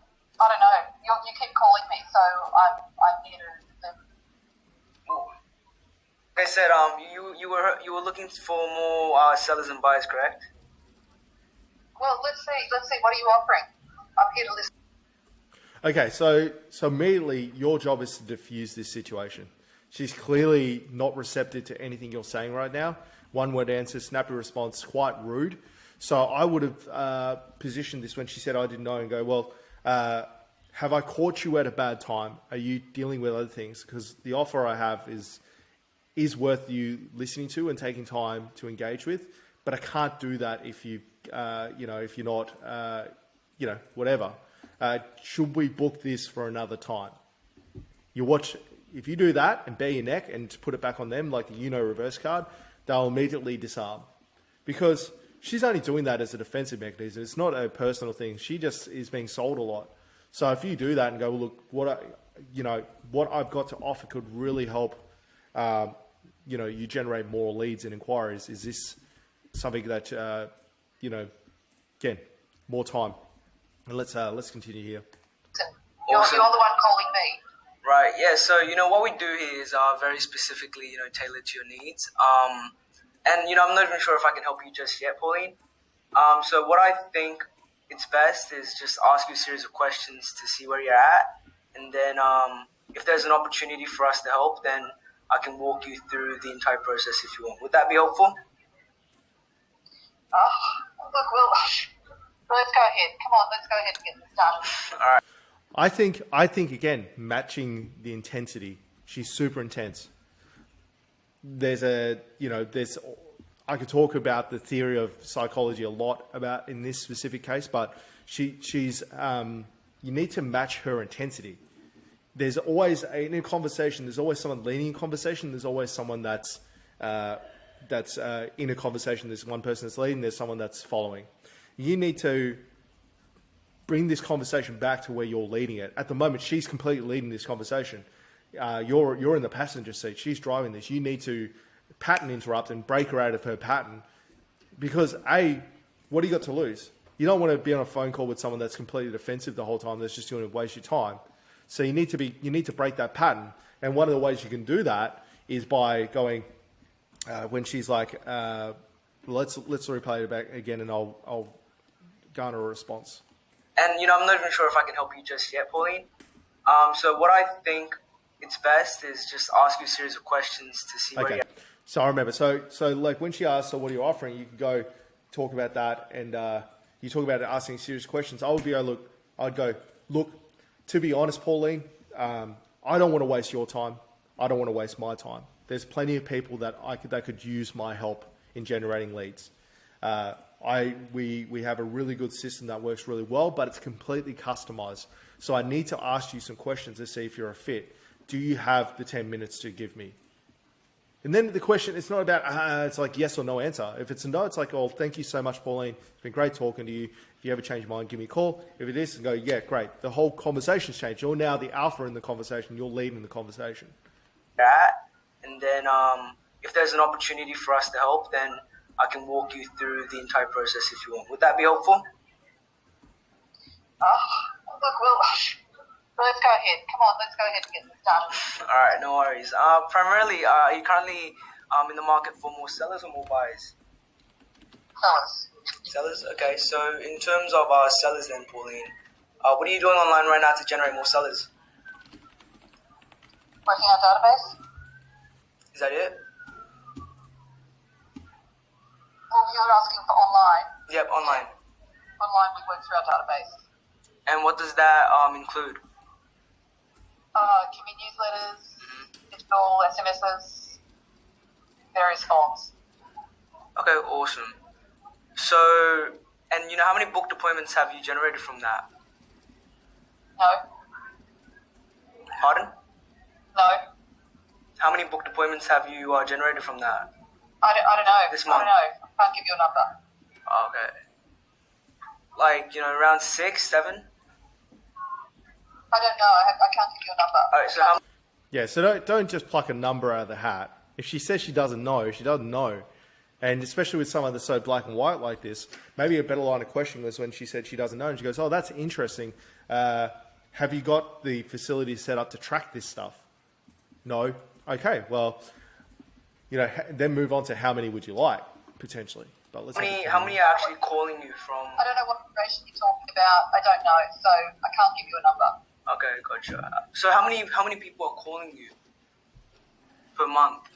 You keep calling me, so I'm here to deliver. Like I said, you were looking for more sellers and buyers, correct? Well, let's see. What are you offering? I'm here to listen. Okay, so immediately your job is to diffuse this situation. She's clearly not receptive to anything you're saying right now. One word answer, snappy response, quite rude. So I would have positioned this when she said I didn't know and go, well, have I caught you at a bad time? Are you dealing with other things? Because the offer I have is worth you listening to and taking time to engage with. But I can't do that if if you're not, whatever. Should we book this for another time? If you do that and bare your neck and put it back on them like the reverse card, they'll immediately disarm. Because she's only doing that as a defensive mechanism. It's not a personal thing. She just is being sold a lot. So if you do that and go, well, look, what I've got to offer could really help, you generate more leads and inquiries. Is this something that, again, more time? And let's continue here. You're the one calling me. Right. Yeah. So what we do here is very specifically tailored to your needs. And I'm not even sure if I can help you just yet, Pauline. So what I think it's best is just ask you a series of questions to see where you're at, and then if there's an opportunity for us to help, then I can walk you through the entire process if you want. Would that be helpful? Look, let's go ahead. Come on, let's go ahead and get this done. All right. I think again, matching the intensity. She's super intense. I could talk about the theory of psychology a lot about in this specific case, but she's you need to match her intensity. There's always in a conversation. There's always someone leading a conversation. There's always someone that's in a conversation. There's one person that's leading. There's someone that's following. You need to bring this conversation back to where you're leading it. At the moment, she's completely leading this conversation. You're in the passenger seat. She's driving this. You need to pattern interrupt and break her out of her pattern, because what do you got to lose? You don't want to be on a phone call with someone that's completely defensive the whole time. That's just going to waste your time. So you need to break that pattern. And one of the ways you can do that is by going when she's like, let's replay it back again, and I'll garner a response. And I'm not even sure if I can help you just yet, Pauline. So what I think it's best is just ask you a series of questions to see where Okay. you're. So I remember. So like when she asks, so what are you offering? You can go talk about that, and you talk about asking serious questions. I'd go, look, to be honest, Pauline, I don't want to waste your time. I don't want to waste my time. There's plenty of people that could use my help in generating leads. We have a really good system that works really well, but it's completely customized. So I need to ask you some questions to see if you're a fit. Do you have the 10 minutes to give me? And then the question, it's not about, it's like yes or no answer. If it's a no, it's like, oh, thank you so much, Pauline. It's been great talking to you. If you ever change your mind, give me a call. If it is, go, yeah, great. The whole conversation's changed. You're now the alpha in the conversation. You're leading the conversation. At. And then if there's an opportunity for us to help, then I can walk you through the entire process if you want. Would that be helpful? Look, let's go ahead. Come on, let's go ahead and get this started. All right, no worries. Primarily, are you currently in the market for more sellers or more buyers? Sellers. Sellers? Okay, so in terms of sellers then, Pauline, what are you doing online right now to generate more sellers? Working our database. Is that it? Well, you're asking for online. Yep, online. Online, we work through our database. And what does that include? Can be newsletters, digital SMSs, various forms. Okay, awesome. So, and how many booked appointments have you generated from that? No. Pardon? No. How many booked appointments have you generated from that? I don't know. This month? I don't know. I can't give you a number. Okay. Like, around 6, 7? I don't know. I can't give you a number. All right, so how Yeah, so don't just pluck a number out of the hat. If she says she doesn't know, she doesn't know. And especially with someone that's so black and white like this, maybe a better line of questioning was when she said she doesn't know. And she goes, oh, that's interesting. Have you got the facility set up to track this stuff? No. Okay, well, then move on to how many would you like, potentially. But let's how many are actually calling you from? I don't know what information you're talking about. I don't know, so I can't give you a number. Okay, gotcha. So how many people are calling you per month?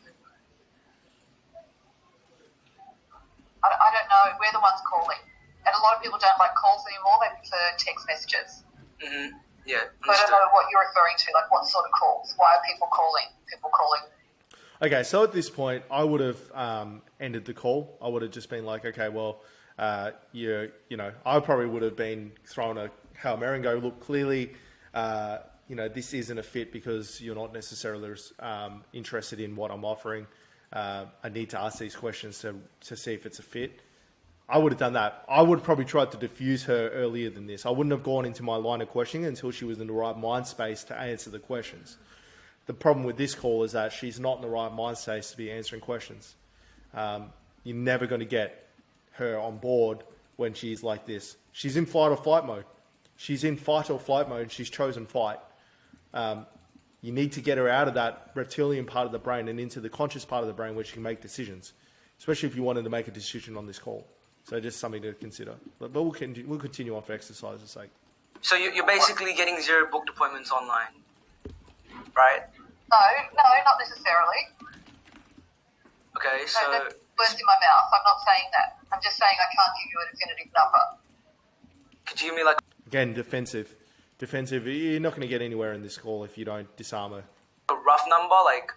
I don't know. We're the ones calling. And a lot of people don't like calls anymore. They prefer text messages. Mm-hmm. Yeah, So I don't know what you're referring to, like what sort of calls. Why are people calling? Okay, so at this point, I would have ended the call. I would have just been like, okay, well, I probably would have been thrown a Hail Mary and go, look, clearly, this isn't a fit because you're not necessarily interested in what I'm offering. I need to ask these questions to see if it's a fit. I would have done that. I would have probably tried to diffuse her earlier than this. I wouldn't have gone into my line of questioning until she was in the right mind space to answer the questions. The problem with this call is that she's not in the right mind space to be answering questions. You're never going to get her on board when she's like this. She's in fight or flight mode. She's in fight or flight mode. She's chosen fight. You need to get her out of that reptilian part of the brain and into the conscious part of the brain where she can make decisions, especially if you wanted to make a decision on this call. So just something to consider. But we'll continue on for exercise's sake. So you're basically getting 0 booked appointments online, right? No, not necessarily. Okay, so No, that's words in my mouth. I'm not saying that. I'm just saying I can't give you a definitive number. could you give me like Again, defensive. You're not going to get anywhere in this call if you don't disarm her. a rough number, like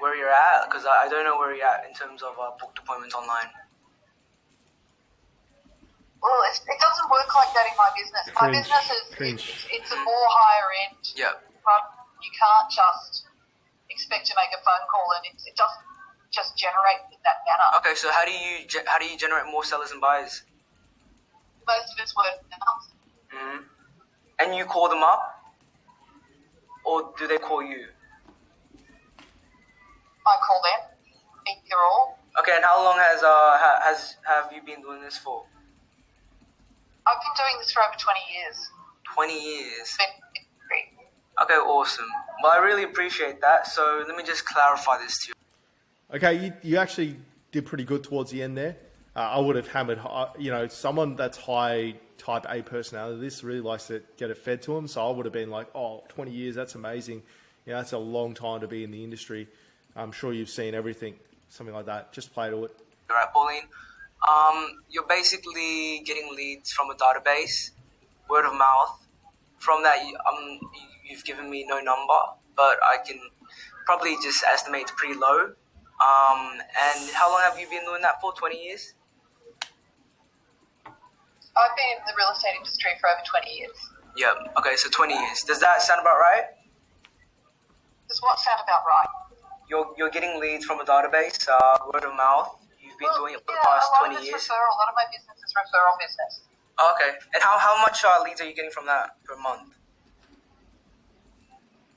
where you're at? Because I don't know where you're at in terms of booked appointments online. Well, it doesn't work like that in my business. My Cringe. business is Cringe. it's a more higher end. Yeah. But you can't just expect to make a phone call and it doesn't just generate in that manner. Okay, so how do you generate more sellers and buyers? Most of it's word of mouth. Mm-hmm. And you call them up, or do they call you? I call them either or. Okay, and how long have you been doing this for? I've been doing this for over 20 years. 20 years. Been Okay, awesome. Well, I really appreciate that. So let me just clarify this to you. Okay, you actually did pretty good towards the end there. I would have hammered, someone that's high type A personality, this really likes to get it fed to them. So I would have been like, 20 years, that's amazing. That's a long time to be in the industry. I'm sure you've seen everything, something like that. Just play to it. All right, Pauline. You're basically getting leads from a database, word of mouth. From that, you've given me no number, but I can probably just estimate it's pretty low. And how long have you been doing that for? 20 years? I've been in the real estate industry for over 20 years. Yeah. Okay, so 20 years. Does that sound about right? Does what sound about right? You're getting leads from a database, word of mouth. You've been doing it for the past 20 years. Referral. A lot of my business is referral business. Oh, okay. And how much leads are you getting from that per month?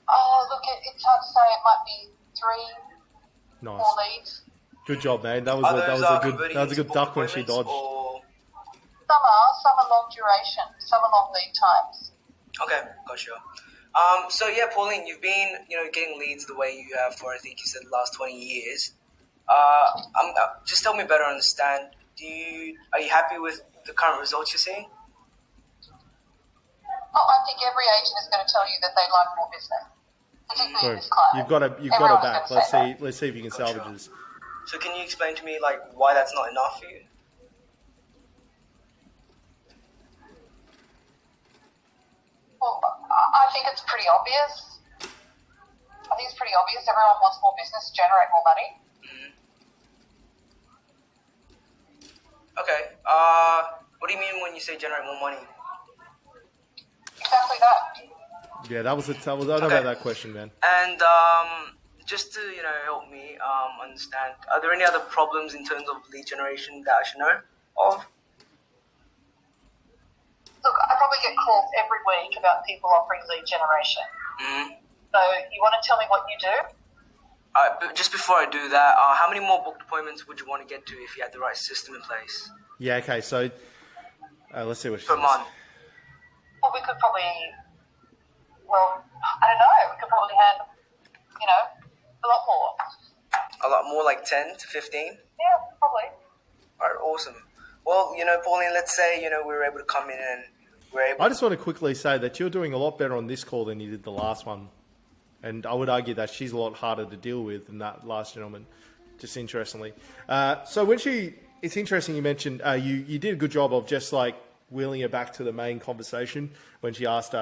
Oh, look, it's hard to say. It might be 3, Nice. 4 leads. Good job, man. That was a good duck when she dodged. Some are long duration, some are long lead times. Okay, gotcha. So yeah, Pauline, you've been getting leads the way you have for, I think you said, the last 20 years. Just help me better understand. Are you happy with the current results you're seeing? Oh, I think every agent is going to tell you that they like more business, particularly in this climate. You've got it back. Let's see if you can salvage this. So can you explain to me why that's not enough for you? Well, I think it's pretty obvious. Everyone wants more business to generate more money. Okay. What do you mean when you say generate more money? Exactly that. Yeah, I don't know about that question, man. And just to help me understand, are there any other problems in terms of lead generation that I should know of? Look, I probably get calls every week about people offering lead generation. So you want to tell me what you do? But just before I do that, how many more booked appointments would you want to get to if you had the right system in place? Yeah, okay, so let's see what she per says. month. Well, we could probably, I don't know, we could probably handle, a lot more. A lot more, like 10 to 15? Yeah, probably. All right, awesome. Well, Pauline, let's say, we were able to come in and we're able... I just want to quickly say that you're doing a lot better on this call than you did the last one. And I would argue that she's a lot harder to deal with than that last gentleman, just interestingly. So it's interesting you mentioned you did a good job of just wheeling her back to the main conversation when she asked,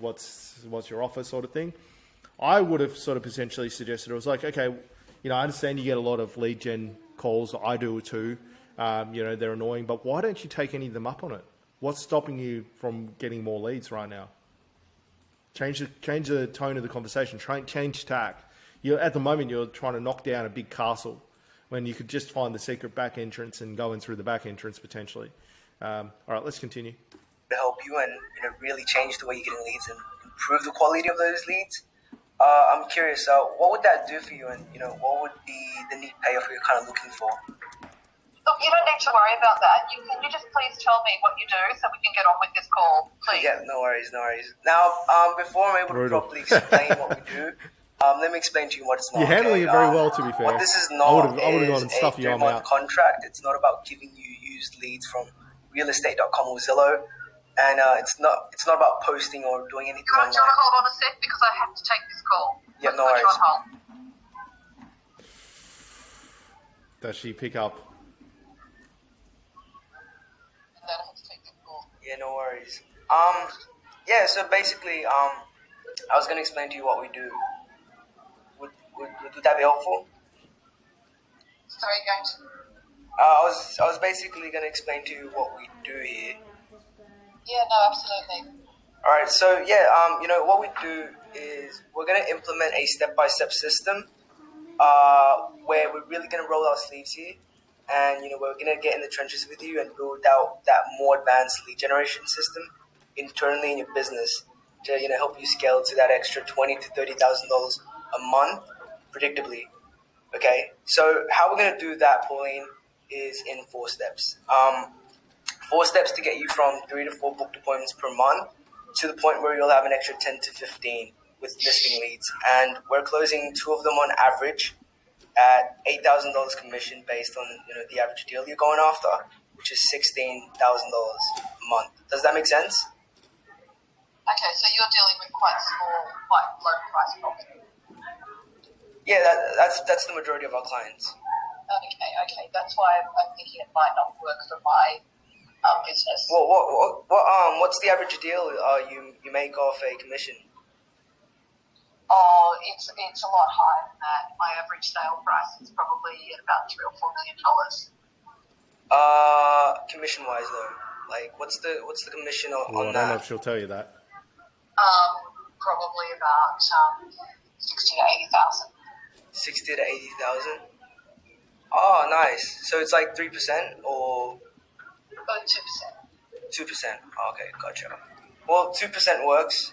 what's your offer sort of thing. I would have sort of potentially suggested it was okay, I understand you get a lot of lead gen calls. I do too. They're annoying, but why don't you take any of them up on it? What's stopping you from getting more leads right now? Change the tone of the conversation. Change tack. At the moment, you're trying to knock down a big castle when you could just find the secret back entrance and go in through the back entrance potentially. All right, let's continue. To help you and really change the way you're getting leads and improve the quality of those leads. I'm curious, what would that do for you, and what would be the neat payoff you're kind of looking for? Look, you don't need to worry about that. Can you just please tell me what you do so we can get on with this call, please? Yeah, no worries. Now, before I'm able to properly explain what we do, let me explain to you what it's not. You're handling it very well, to be fair. What this is not I would have gone and stuffed you on out. Contract. It's not about giving you used leads from realestate.com or Zillow, and it's not about posting or doing anything Do you want to online. hold on a sec because I have to take this call? Yeah, Let's no put you worries. on hold. Does she pick up? And then I have to take this call. Yeah, no worries. Yeah, so basically, I was going to explain to you what we do. Would that be helpful? Sorry, going to... I was basically going to explain to you what we do here. Yeah, no, absolutely. All right, so yeah, what we do is we're going to implement a step-by-step system where we're really going to roll our sleeves here, and we're going to get in the trenches with you and build out that more advanced lead generation system internally in your business to help you scale to that extra $20,000 to $30,000 a month predictably. Okay, so how we're going to do that, Pauline, is in 4 steps. 4 steps to get you from 3 to 4 booked appointments per month to the point where you'll have an extra 10 to 15 with listing leads, and we're closing 2 of them on average at $8,000 commission based on the average deal you're going after, which is $16,000 a month. Does that make sense? Okay, so you're dealing with quite small, quite low price property. Yeah, that's the majority of our clients. Okay. That's why I'm thinking it might not work for my business. What's the average deal you make off a commission? Oh, it's a lot higher than that. My average sale price is probably at about $3 or $4 million. Commission wise though, like what's the commission on Well, I that? don't know if she'll tell you that. Probably about 60 to 80,000. 60 to 80,000. Oh, nice. So it's like 3% or 2%. 2%. Okay, gotcha. Well, 2% works.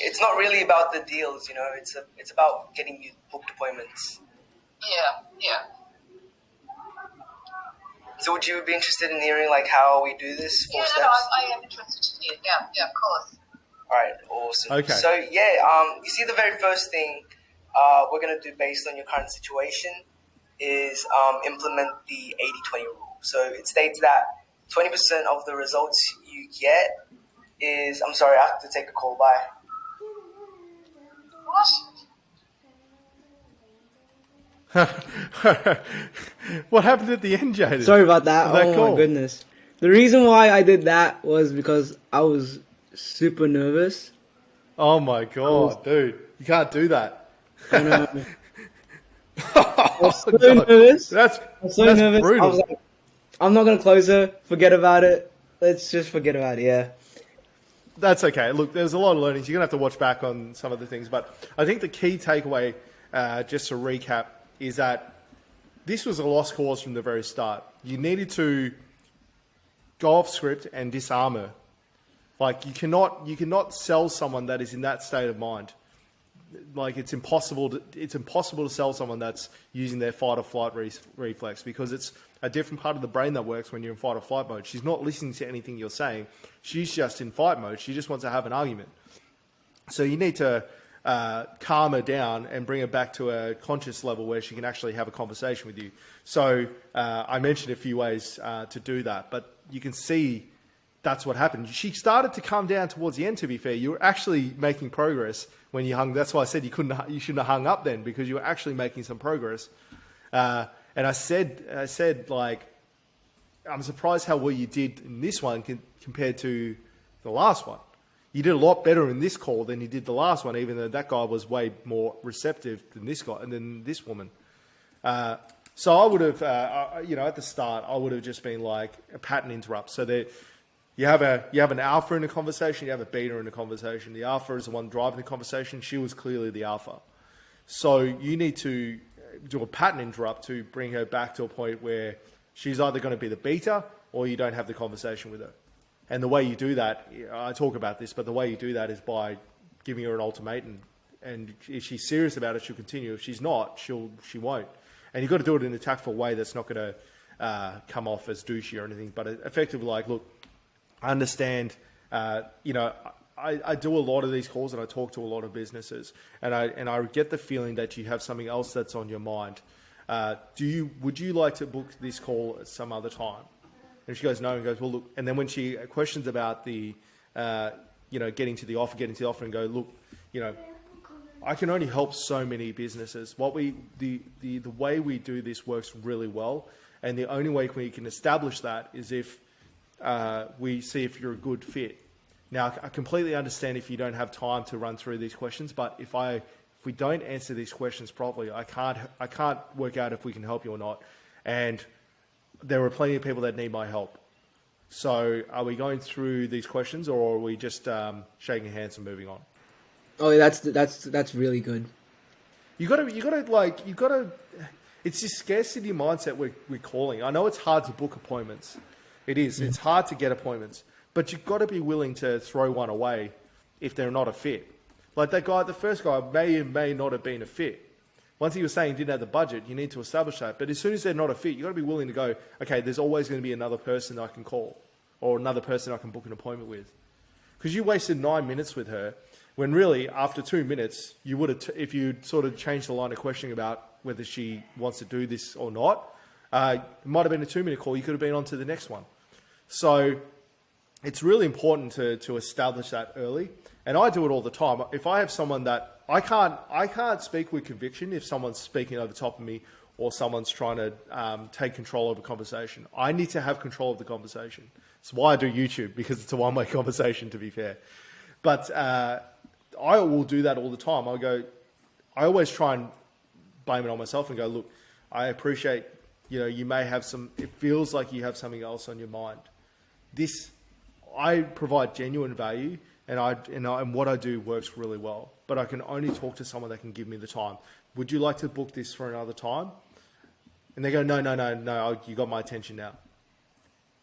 It's not really about the deals, It's about getting you booked appointments. Yeah. So would you be interested in hearing like how we do this? 4 steps? I am interested to hear. Yeah, of course. All right, awesome. Okay. So you see the very first thing we're going to do based on your current situation is implement the 80-20 rule. So it states that 20% of the results you get is, I'm sorry, I have to take a call. Bye. What? What happened at the end, Jaden? Sorry about that. Was that Oh cool? my goodness. The reason why I did that was because I was super nervous. Oh my god, dude. You can't do that. I know. Oh, so God. nervous. That's nervous. brutal. I was like, I'm not gonna close her. Forget about it. Let's just forget about it. Yeah. That's okay. Look, there's a lot of learnings. You're going to have to watch back on some of the things. But I think the key takeaway, just to recap, is that this was a lost cause from the very start. You needed to go off script and disarm her. Like, you cannot sell someone that is in that state of mind. Like, it's impossible to sell someone that's using their fight or flight reflex, because it's a different part of the brain that works when you're in fight or flight mode. She's not listening to anything you're saying. She's just in fight mode. She just wants to have an argument. So you need to calm her down and bring her back to a conscious level where she can actually have a conversation with you. So I mentioned a few ways to do that, but you can see that's what happened. She started to calm down towards the end, to be fair. You were actually making progress when you hung. That's why I said you shouldn't have hung up then, because you were actually making some progress. And I said, like, I'm surprised how well you did in this one compared to the last one. You did a lot better in this call than you did the last one, even though that guy was way more receptive than this guy and than this woman. So I would have, at the start, I would have just been like a pattern interrupt. So that you have an alpha in a conversation, you have a beta in a conversation. The alpha is the one driving the conversation. She was clearly the alpha. So you need to do a pattern interrupt to bring her back to a point where she's either going to be the beta or you don't have the conversation with her. And the way you do that, I talk about this, but the way you do that is by giving her an ultimatum. And if she's serious about it, she'll continue. If she's not, she won't. And you've got to do it in a tactful way that's not going to come off as douchey or anything, but effectively like, look, I understand, I do a lot of these calls and I talk to a lot of businesses, and I get the feeling that you have something else that's on your mind. Would you like to book this call at some other time? And she goes, no, and goes, well, look, and then when she questions about the, getting to the offer and go, look, I can only help so many businesses. The way we do this works really well. And the only way we can establish that is if we see if you're a good fit. Now, I completely understand if you don't have time to run through these questions, but if we don't answer these questions properly, I can't work out if we can help you or not. And there are plenty of people that need my help. So are we going through these questions, or are we just shaking hands and moving on? Oh, that's really good. You gotta. It's this scarcity mindset we're calling. I know it's hard to book appointments. It is. It's hard to get appointments, but you've got to be willing to throw one away if they're not a fit. Like that guy, the first guy may not have been a fit. Once he was saying he didn't have the budget, you need to establish that. But as soon as they're not a fit, you've got to be willing to go, okay, there's always going to be another person I can call or another person I can book an appointment with. because you wasted 9 minutes with her, when really after 2 minutes you would have, if you sort of changed the line of questioning about whether she wants to do this or not, it might have been a 2-minute call. You could have been on to the next one. So it's really important to establish that early. And I do it all the time. If I have someone that I can't speak with conviction if someone's speaking over the top of me or someone's trying to take control of a conversation. I need to have control of the conversation. It's why I do YouTube, because it's a one-way conversation, to be fair. But I will do that all the time. I always try and blame it on myself and go, look, I appreciate, you may have it feels like you have something else on your mind. I provide genuine value, and what I do works really well. But I can only talk to someone that can give me the time. Would you like to book this for another time? And they go, no, you got my attention now.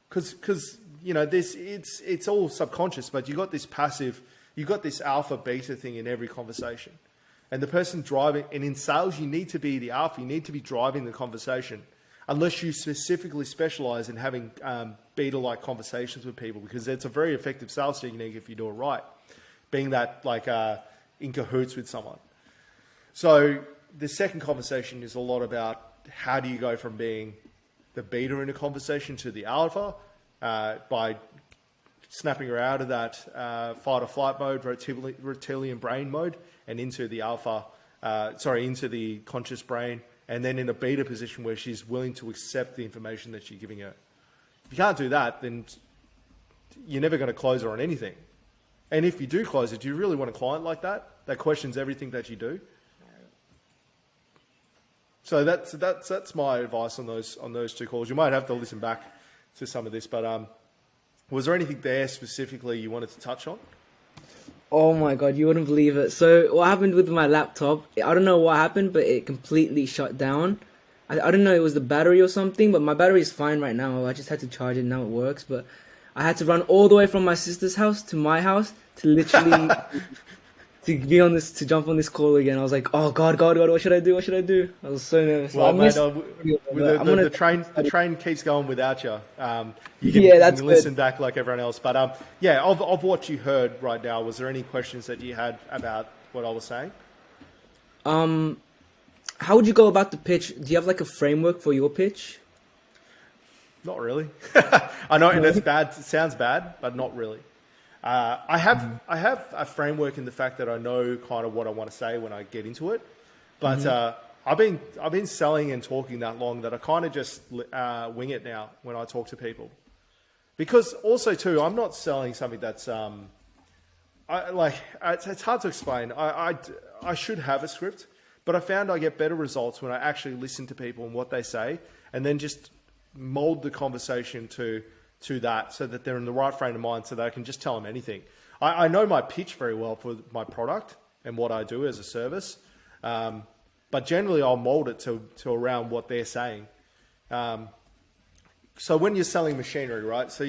Because it's all subconscious, but you got this passive, you got this alpha beta thing in every conversation. And the person driving, and in sales, you need to be the alpha. You need to be driving the conversation, unless you specifically specialize in having beta-like conversations with people, because it's a very effective sales technique if you do it right, being that in cahoots with someone. So the second conversation is a lot about how do you go from being the beta in a conversation to the alpha by snapping her out of that fight or flight mode, reptilian brain mode, and into the into the conscious brain, and then in a beta position where she's willing to accept the information that you're giving her. If you can't do that, then you're never going to close her on anything. And if you do close it, do you really want a client like that questions everything that you do? So that's my advice on those two calls. You might have to listen back to some of this, but was there anything there specifically you wanted to touch on? Oh my god, you wouldn't believe it. So what happened with my laptop, I don't know what happened, but it completely shut down. I don't know, it was the battery or something, but my battery is fine right now. I just had to charge it, now it works. But I had to run all the way from my sister's house to my house to literally to jump on this call again. I was like, oh god, what should I do? I was so nervous. Well, mate, the train keeps going without you. You can listen back like everyone else. But of what you heard right now, was there any questions that you had about what I was saying? How would you go about the pitch? Do you have like a framework for your pitch? Not really. I know, and it's bad. It sounds bad, but not really. I have a framework in the fact that I know kind of what I want to say when I get into it, but I've been selling and talking that long that I kind of just wing it now when I talk to people, because also too I'm not selling something that's it's hard to explain. I should have a script, but I found I get better results when I actually listen to people and what they say, and then just mold the conversation to that, so that they're in the right frame of mind, so that I can just tell them anything. I know my pitch very well for my product and what I do as a service, but generally I'll mold it to around what they're saying. So when you're selling machinery, right? So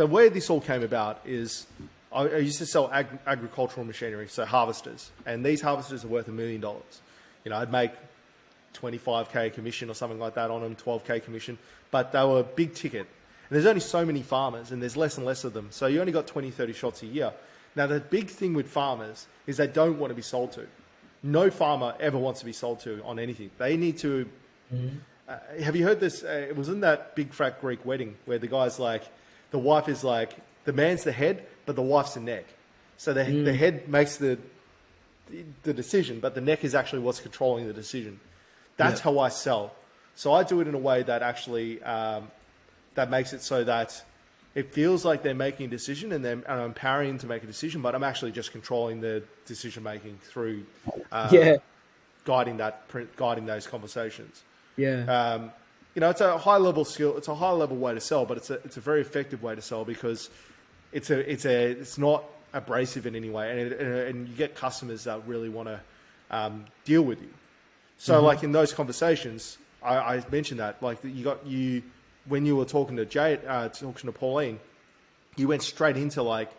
where this all came about is I used to sell agricultural machinery, so harvesters, and these harvesters are worth $1 million. I'd make 25k commission or something like that on them, 12k commission, but they were big ticket. And there's only so many farmers, and there's less and less of them. So you only got 20, 30 shots a year. Now, the big thing with farmers is they don't want to be sold to. No farmer ever wants to be sold to on anything. They need to... have you heard this? It was in that big fat Greek wedding where the guy's like, the wife is like, the man's the head, but the wife's the neck. So the head makes the decision, but the neck is actually what's controlling the decision. That's how I sell. So I do it in a way that actually... that makes it so that it feels like they're making a decision, and I'm empowering them to make a decision, but I'm actually just controlling the decision making through guiding those conversations. It's a high level skill. It's a high level way to sell, but it's a very effective way to sell, because it's not abrasive in any way, and you get customers that really want to deal with you. So like in those conversations, I mentioned that when you were talking to talking to Pauline, you went straight into like,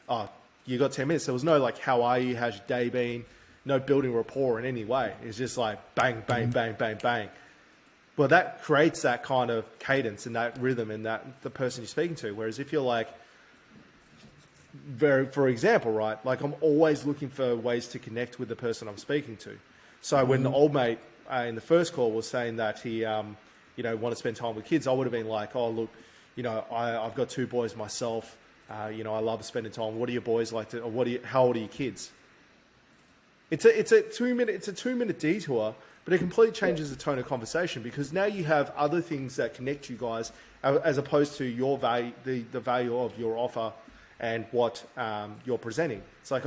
oh, you got 10 minutes. There was no like, how are you? How's your day been? No building rapport in any way. It's just like bang, bang, bang, bang, bang. Well, that creates that kind of cadence and that rhythm and that the person you're speaking to. Whereas if you're like, for example, right? Like I'm always looking for ways to connect with the person I'm speaking to. So when the old mate in the first call was saying that he, want to spend time with kids, I would have been like, oh, look, I've got 2 boys myself. I love spending time. What do your boys like to, or how old are your kids? It's a 2-minute detour, but it completely changes the tone of conversation because now you have other things that connect you guys as opposed to your value, the value of your offer and what you're presenting. It's like,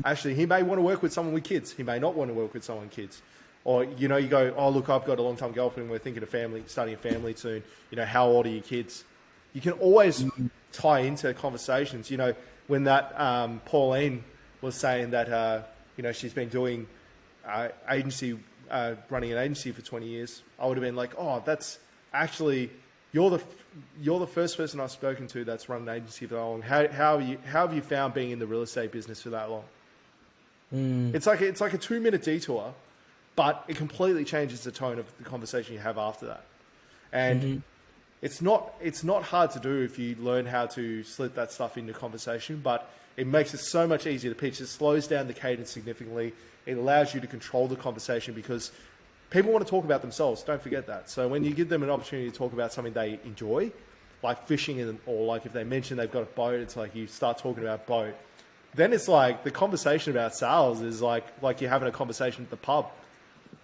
actually, he may want to work with someone with kids. He may not want to work with someone with kids. Or, you go, oh, look, I've got a long-time girlfriend. We're thinking of starting a family soon. How old are your kids? You can always tie into conversations. When that Pauline was saying that, she's been doing running an agency for 20 years, I would have been like, oh, that's actually, you're the first person I've spoken to that's run an agency for that long. How have you found being in the real estate business for that long? It's like a 2-minute detour, but it completely changes the tone of the conversation you have after that. And it's not hard to do if you learn how to slip that stuff into conversation, but it makes it so much easier to pitch. It slows down the cadence significantly. It allows you to control the conversation because people want to talk about themselves. Don't forget that. So when you give them an opportunity to talk about something they enjoy, like fishing, or like if they mention they've got a boat, it's like you start talking about boat. Then it's like the conversation about sales is like you're having a conversation at the pub.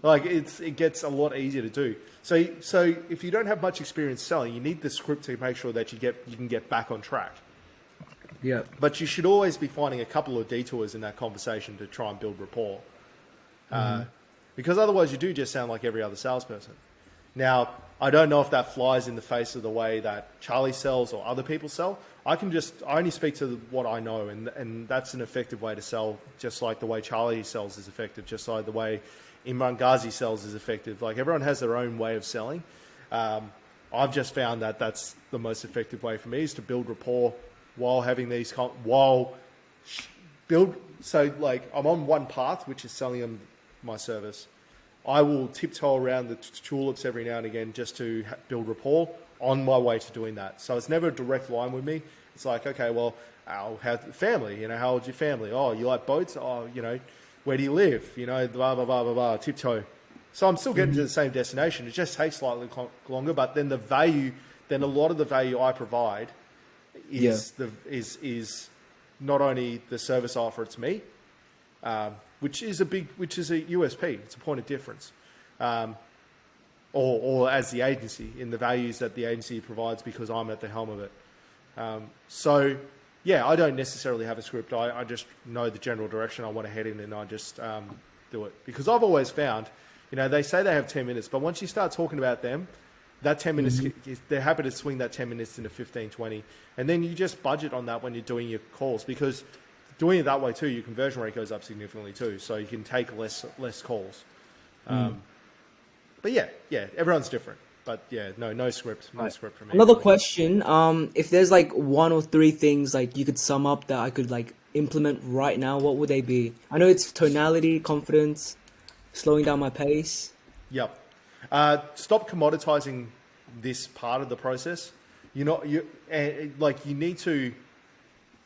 Like it gets a lot easier to do. So if you don't have much experience selling, you need the script to make sure that you can get back on track. Yeah. But you should always be finding a couple of detours in that conversation to try and build rapport. Because otherwise you do just sound like every other salesperson. Now, I don't know if that flies in the face of the way that Charlie sells or other people sell. I only speak to what I know, and that's an effective way to sell, just like the way Charlie sells is effective, just like the way Imran Ghazi sells is effective. Like everyone has their own way of selling. I've just found that that's the most effective way for me is to build rapport while having these, so like I'm on one path, which is selling them my service. I will tiptoe around the tulips every now and again just to build rapport on my way to doing that. So it's never a direct line with me. It's like, okay, well, I'll have family, how old's your family? Oh, you like boats? Oh, where do you live? Blah, blah, blah, blah, blah, tiptoe. So I'm still getting to the same destination. It just takes slightly longer, but then a lot of the value I provide is not only the service I offer to me, which is a USP. It's a point of difference. Or as the agency in the values that the agency provides because I'm at the helm of it. I don't necessarily have a script. I just know the general direction I want to head in and I just do it. Because I've always found, they say they have 10 minutes, but once you start talking about them, that 10 minutes, they're happy to swing that 10 minutes into 15, 20. And then you just budget on that when you're doing your calls because doing it that way too, your conversion rate goes up significantly too. So you can take less calls. But yeah, everyone's different. But yeah, no script for me. Another question, if there's like 1 or 3 things like you could sum up that I could like implement right now, what would they be? I know it's tonality, confidence, slowing down my pace. Yep. Stop commoditizing this part of the process. You're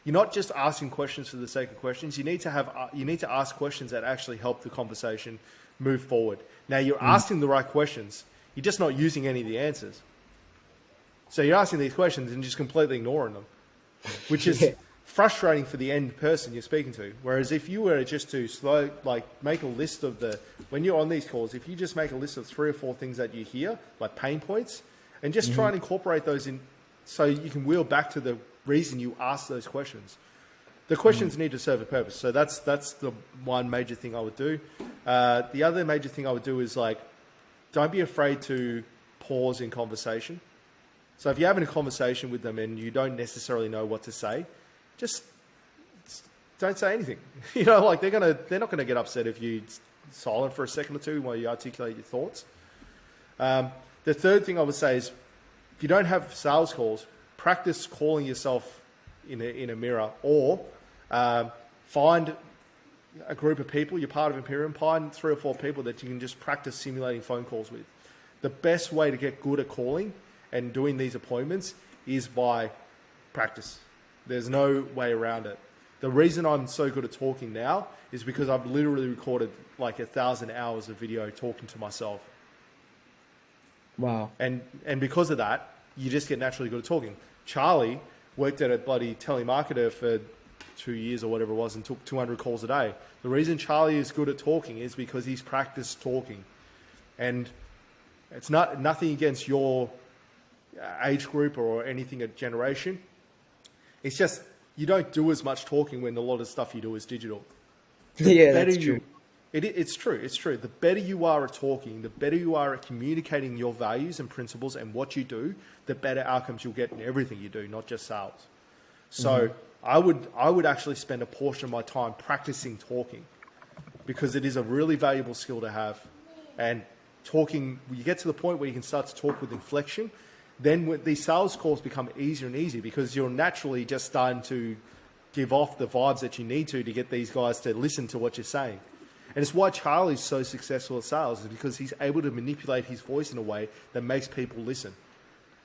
not just asking questions for the sake of questions. You need to ask questions that actually help the conversation move forward. Now you're asking the right questions. You're just not using any of the answers. So you're asking these questions and just completely ignoring them, which is frustrating for the end person you're speaking to. Whereas if you were just to make a list of when you're on these calls, if you just make a list of 3 or 4 things that you hear, like pain points, and just try and incorporate those in so you can wheel back to the reason you ask those questions. The questions need to serve a purpose. So that's the one major thing I would do. The other major thing I would do is don't be afraid to pause in conversation. So if you're having a conversation with them and you don't necessarily know what to say, just don't say anything. They're not gonna get upset if you silent for a second or two while you articulate your thoughts. The third thing I would say is if you don't have sales calls, practice calling yourself in a mirror, or find a group of people, you're part of Imperium, find 3 or 4 people that you can just practice simulating phone calls with. The best way to get good at calling and doing these appointments is by practice. There's no way around it. The reason I'm so good at talking now is because I've literally recorded like 1,000 hours of video talking to myself. Wow. And because of that, you just get naturally good at talking. Charlie worked at a bloody telemarketer for 2 years or whatever it was and took 200 calls a day. The reason Charlie is good at talking is because he's practiced talking. And it's nothing against your age group or anything at generation. It's just you don't do as much talking when a lot of stuff you do is digital. Yeah, that's true. It's true. It's true. The better you are at talking, the better you are at communicating your values and principles and what you do, the better outcomes you'll get in everything you do, not just sales. So I would actually spend a portion of my time practicing talking because it is a really valuable skill to have. And talking, you get to the point where you can start to talk with inflection, then when these sales calls become easier and easier because you're naturally just starting to give off the vibes that you need to get these guys to listen to what you're saying. And it's why Charlie's so successful at sales is because he's able to manipulate his voice in a way that makes people listen.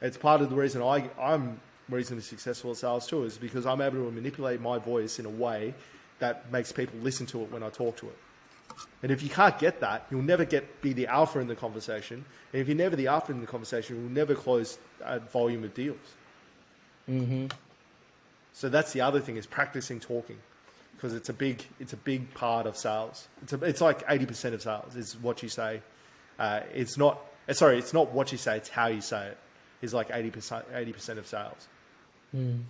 It's part of the reason I'm reasonably successful at sales too, is because I'm able to manipulate my voice in a way that makes people listen to it when I talk to it. And if you can't get that, you'll never be the alpha in the conversation. And if you're never the alpha in the conversation, you'll never close a volume of deals. Mm-hmm. So that's the other thing is practicing talking, because it's a big part of sales. It's like 80% of sales is what you say. It's not what you say, it's how you say it. Is like 80% of sales. Mm.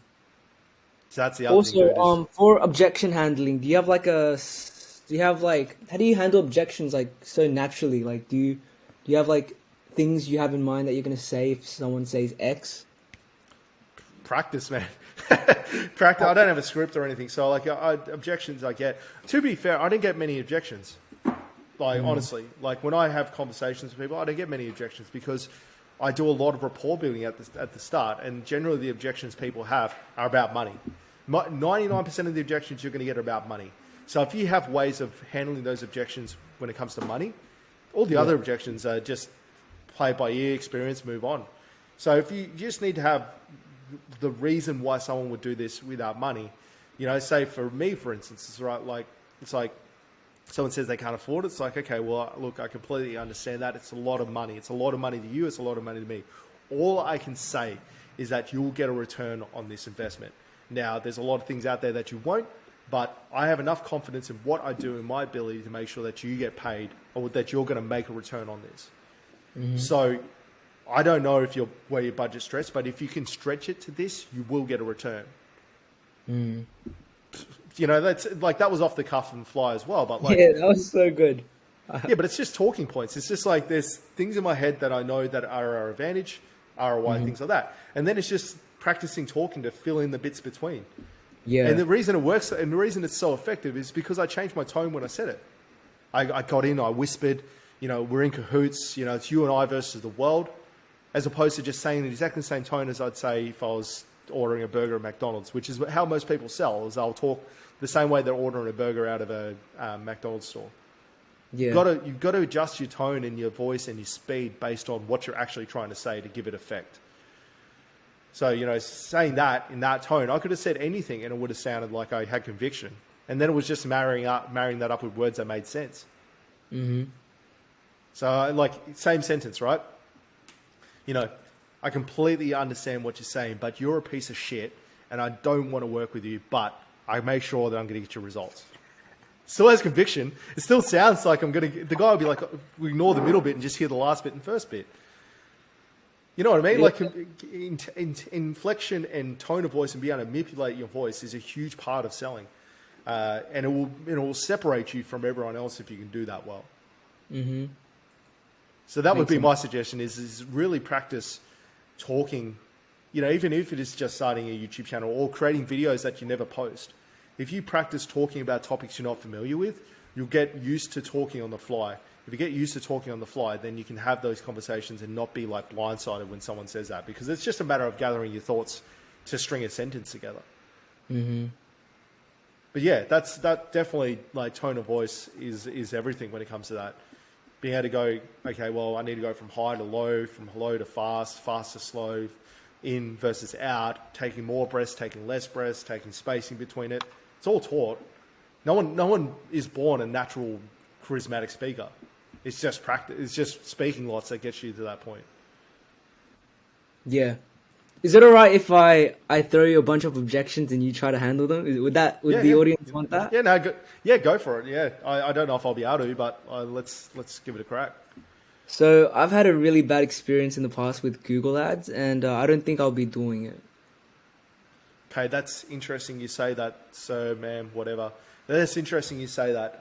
So that's the other thing. Also, for objection handling, how do you handle objections like so naturally? Like, do you have like things you have in mind that you're gonna say if someone says X? Practice, man. Practice. I don't have a script or anything, so like objections I get. To be fair, I don't get many objections. Like honestly, like when I have conversations with people, I don't get many objections because I do a lot of rapport building at the start, and generally the objections people have are about money. 99% of the objections you're going to get are about money. So if you have ways of handling those objections when it comes to money, all the other objections are just play it by ear, experience, move on. So if you just need to have the reason why someone would do this without money, say for me, for instance, it's like someone says they can't afford it. It's like, okay, well, look, I completely understand that. It's a lot of money. It's a lot of money to you. It's a lot of money to me. All I can say is that you'll get a return on this investment. Now, there's a lot of things out there that you won't, but I have enough confidence in what I do and my ability to make sure that you get paid or that you're going to make a return on this. Mm-hmm. So I don't know where your budget stretched, but if you can stretch it to this, you will get a return. Mm. That's like, that was off the cuff and fly as well, but like, yeah, that was so good. Yeah, but it's just talking points. It's just like there's things in my head that I know that are our advantage, ROI, things like that. And then it's just practicing talking to fill in the bits between. Yeah. And the reason it works and the reason it's so effective is because I changed my tone when I said it. I got in, I whispered, we're in cahoots, it's you and I versus the world, as opposed to just saying the exactly the same tone as I'd say if I was ordering a burger at McDonald's, which is how most people sell, is they'll talk the same way they're ordering a burger out of a McDonald's store. Yeah. You've got to adjust your tone and your voice and your speed based on what you're actually trying to say to give it effect. So, saying that in that tone, I could have said anything and it would have sounded like I had conviction. And then it was just marrying that up with words that made sense. Mm-hmm. So, like, same sentence, right? I completely understand what you're saying, but you're a piece of shit and I don't want to work with you, but I make sure that I'm going to get your results. Still has conviction. It still sounds like the guy will be like, we ignore the middle bit and just hear the last bit and first bit. You know what I mean? Yeah. Like inflection and tone of voice and being able to manipulate your voice is a huge part of selling. And it will separate you from everyone else if you can do that well. Mm-hmm. So that would be my suggestion is really practice talking, even if it is just starting a YouTube channel or creating videos that you never post. If you practice talking about topics you're not familiar with, you'll get used to talking on the fly. If you get used to talking on the fly, then you can have those conversations and not be like blindsided when someone says that, because it's just a matter of gathering your thoughts to string a sentence together. Mm-hmm. But yeah, that definitely, like, tone of voice is everything when it comes to that. Being able to go, okay, well, I need to go from high to low, from low to fast, fast to slow, in versus out, taking more breaths, taking less breaths, taking spacing between it. It's all taught. No one is born a natural charismatic speaker. It's just practice. It's just speaking lots that gets you to that point. Yeah. Is it alright if I throw you a bunch of objections and you try to handle them? Would the audience want that? Yeah, go for it. Yeah, I don't know if I'll be able to, but let's give it a crack. So I've had a really bad experience in the past with Google Ads, and I don't think I'll be doing it. Okay, that's interesting you say that, sir, ma'am, whatever. That's interesting you say that.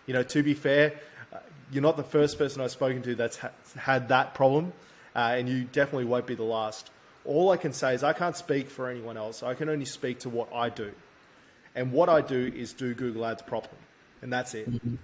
To be fair, you're not the first person I've spoken to that's had that problem, and you definitely won't be the last. All I can say is I can't speak for anyone else. I can only speak to what I do. And what I do is do Google Ads properly. And that's it. Mm-hmm.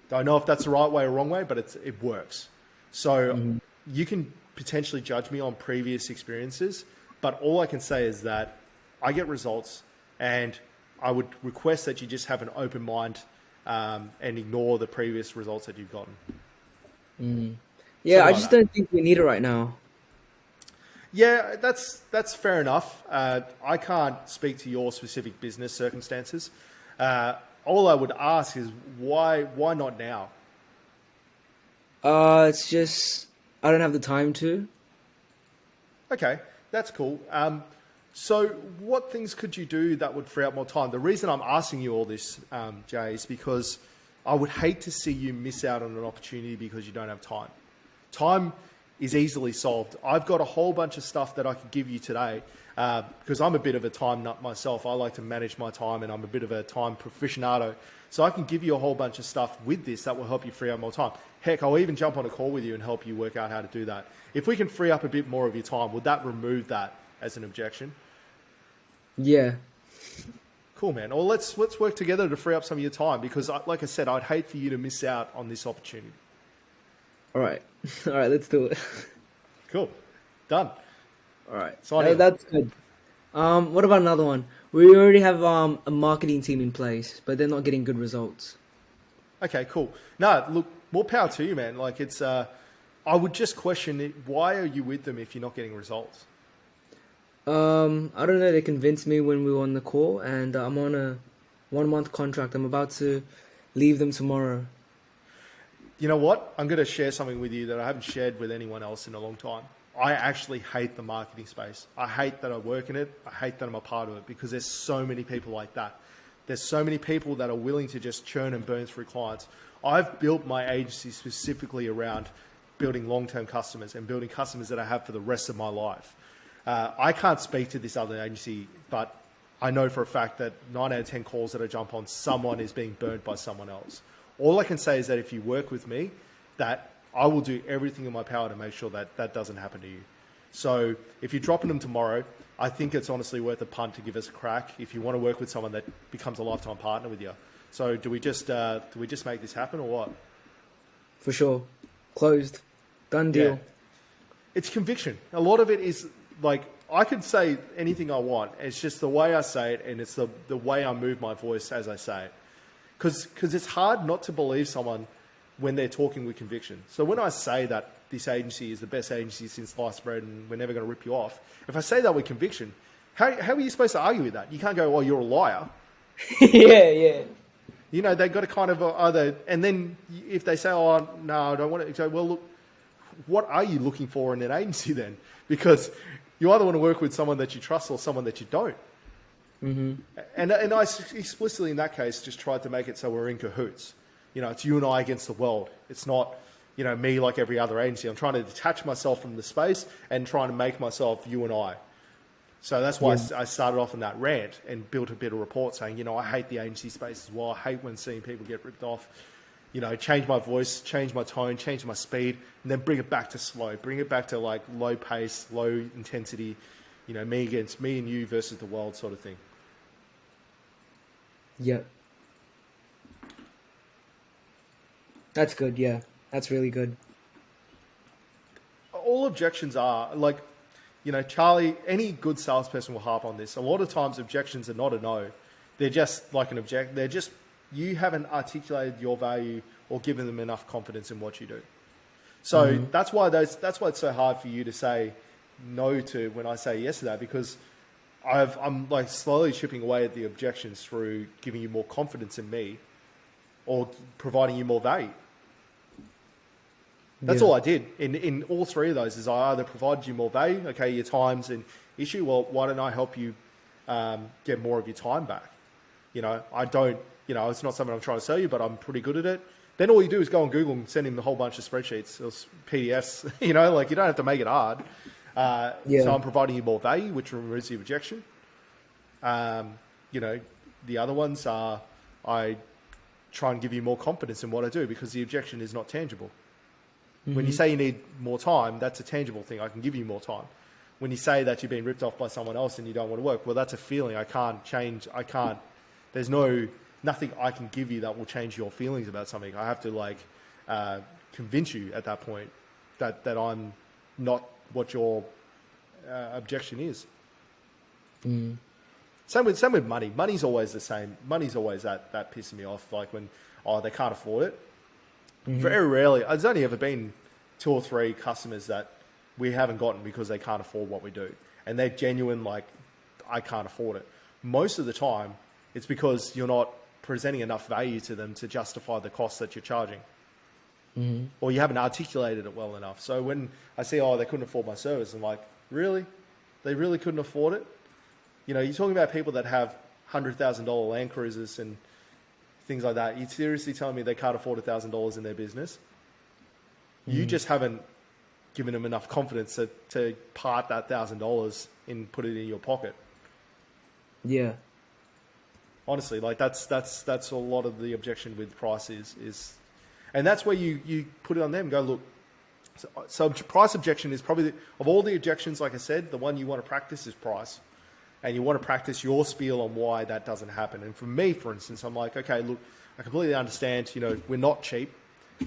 Don't know if that's the right way or wrong way, but it works. So you can potentially judge me on previous experiences, but all I can say is that I get results, and I would request that you just have an open mind and ignore the previous results that you've gotten. Yeah, I Something just like that. don't think we need it right now. Yeah, that's fair enough. I can't speak to your specific business circumstances. All I would ask is why not now? It's just I don't have the time to. Okay, that's cool. So what things could you do that would free up more time? The reason I'm asking you all this, Jay, is because I would hate to see you miss out on an opportunity because you don't have time. Time is easily solved. I've got a whole bunch of stuff that I could give you today because I'm a bit of a time nut myself. I like to manage my time, and I'm a bit of a time proficionado. So I can give you a whole bunch of stuff with this that will help you free up more time. Heck, I'll even jump on a call with you and help you work out how to do that. If we can free up a bit more of your time, would that remove that as an objection? Yeah. Cool, man. Well, let's work together to free up some of your time because, like I said, I'd hate for you to miss out on this opportunity. All right. All right. Let's do it. Cool. Done. All right. Sign in. That's good. What about another one? We already have a marketing team in place, but they're not getting good results. Okay, cool. No, look, more power to you, man. Like it's, I would just question it. Why are you with them if you're not getting results? I don't know. They convinced me when we were on the call, and I'm on a 1-month contract. I'm about to leave them tomorrow. You know what? I'm going to share something with you that I haven't shared with anyone else in a long time. I actually hate the marketing space. I hate that I work in it. I hate that I'm a part of it because there's so many people like that. There's so many people that are willing to just churn and burn through clients. I've built my agency specifically around building long-term customers and building customers that I have for the rest of my life. I can't speak to this other agency, but I know for a fact that 9 out of 10 calls that I jump on, someone is being burnt by someone else. All I can say is that if you work with me, that I will do everything in my power to make sure that that doesn't happen to you. So if you're dropping them tomorrow, I think it's honestly worth a punt to give us a crack if you want to work with someone that becomes a lifetime partner with you. So do we just make this happen or what? For sure. Closed. Done deal. Yeah. It's conviction. A lot of it is like, I could say anything I want. It's just the way I say it, and it's the way I move my voice as I say it. Because it's hard not to believe someone when they're talking with conviction. So when I say that this agency is the best agency since sliced bread and we're never going to rip you off, if I say that with conviction, how are you supposed to argue with that? You can't go, oh, you're a liar. Yeah. You know, they've got to kind of either, and then if they say, oh, no, I don't want to, so, well, look, what are you looking for in an agency then? Because you either want to work with someone that you trust or someone that you don't. Mm-hmm. And I explicitly in that case just tried to make it so we're in cahoots. You know, it's you and I against the world. It's not, you know, me like every other agency. I'm trying to detach myself from the space and trying to make myself you and I. So that's why I started off in that rant and built a bit of rapport saying, you know, I hate the agency space as well. I hate when seeing people get ripped off. You know, change my voice, change my tone, change my speed, and then bring it back to slow. Bring it back to like low pace, low intensity, you know, me against me and you versus the world sort of thing. Yep. That's good, yeah. That's really good. All objections are like, you know, Charlie, any good salesperson will harp on this. A lot of times objections are not a no. They're just like an object. They're just, you haven't articulated your value or given them enough confidence in what you do. So that's why it's so hard for you to say, no to when I say yes to that, because I'm like slowly chipping away at the objections through giving you more confidence in me or providing you more value. That's all I did in all three of those. Is I either provided you more value, okay, your time's an issue, well, why don't I help you get more of your time back? You know, I don't, you know, it's not something I'm trying to sell you, but I'm pretty good at it. Then all you do is go on Google and send him a whole bunch of spreadsheets or PDFs, you know, like you don't have to make it hard. So I'm providing you more value, which removes the objection. You know, the other ones are I try and give you more confidence in what I do because the objection is not tangible. When you say you need more time, that's a tangible thing. I can give you more time. When you say that you've been ripped off by someone else and you don't want to work, well, that's a feeling. I can't change. There's nothing I can give you that will change your feelings about something. I have to like convince you at that point that I'm not what your objection is. Same with money. Money's always the same. Money's always that pisses me off. Like when they can't afford it. Very rarely. There's only ever been 2 or 3 customers that we haven't gotten because they can't afford what we do, and they're genuine. Like, I can't afford it. Most of the time, it's because you're not presenting enough value to them to justify the cost that you're charging, or you haven't articulated it well enough. So when I say, "Oh, they couldn't afford my service," I'm like, "Really? They really couldn't afford it?" You know, you're talking about people that have $100,000 Land Cruisers and things like that. You seriously telling me they can't afford $1,000 in their business? You just haven't given them enough confidence to part that $1,000 and put it in your pocket. Yeah. Honestly, like that's a lot of the objection with price is, and that's where you put it on them and go, look, so price objection is probably, of all the objections, like I said, the one you want to practice is price. And you want to practice your spiel on why that doesn't happen. And for me, for instance, I'm like, okay, look, I completely understand, you know, we're not cheap,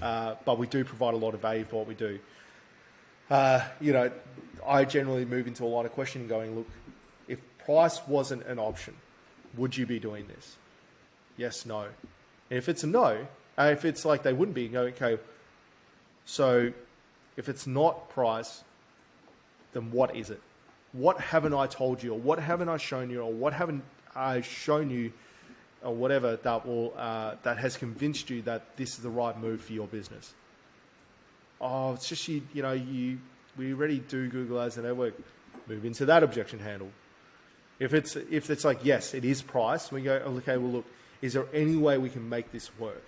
but we do provide a lot of value for what we do. You know, I generally move into a line of questioning going, look, if price wasn't an option, would you be doing this? Yes, no. And if it's a no, if it's like they wouldn't be, go, okay, so if it's not price, then what is it? What haven't I told you, or what haven't I shown you, or what haven't I shown you, or whatever that will that has convinced you that this is the right move for your business? Oh, it's just we already do Google Ads and network. Move into that objection handle. If it's like, yes, it is price, we go, okay, well, look, is there any way we can make this work?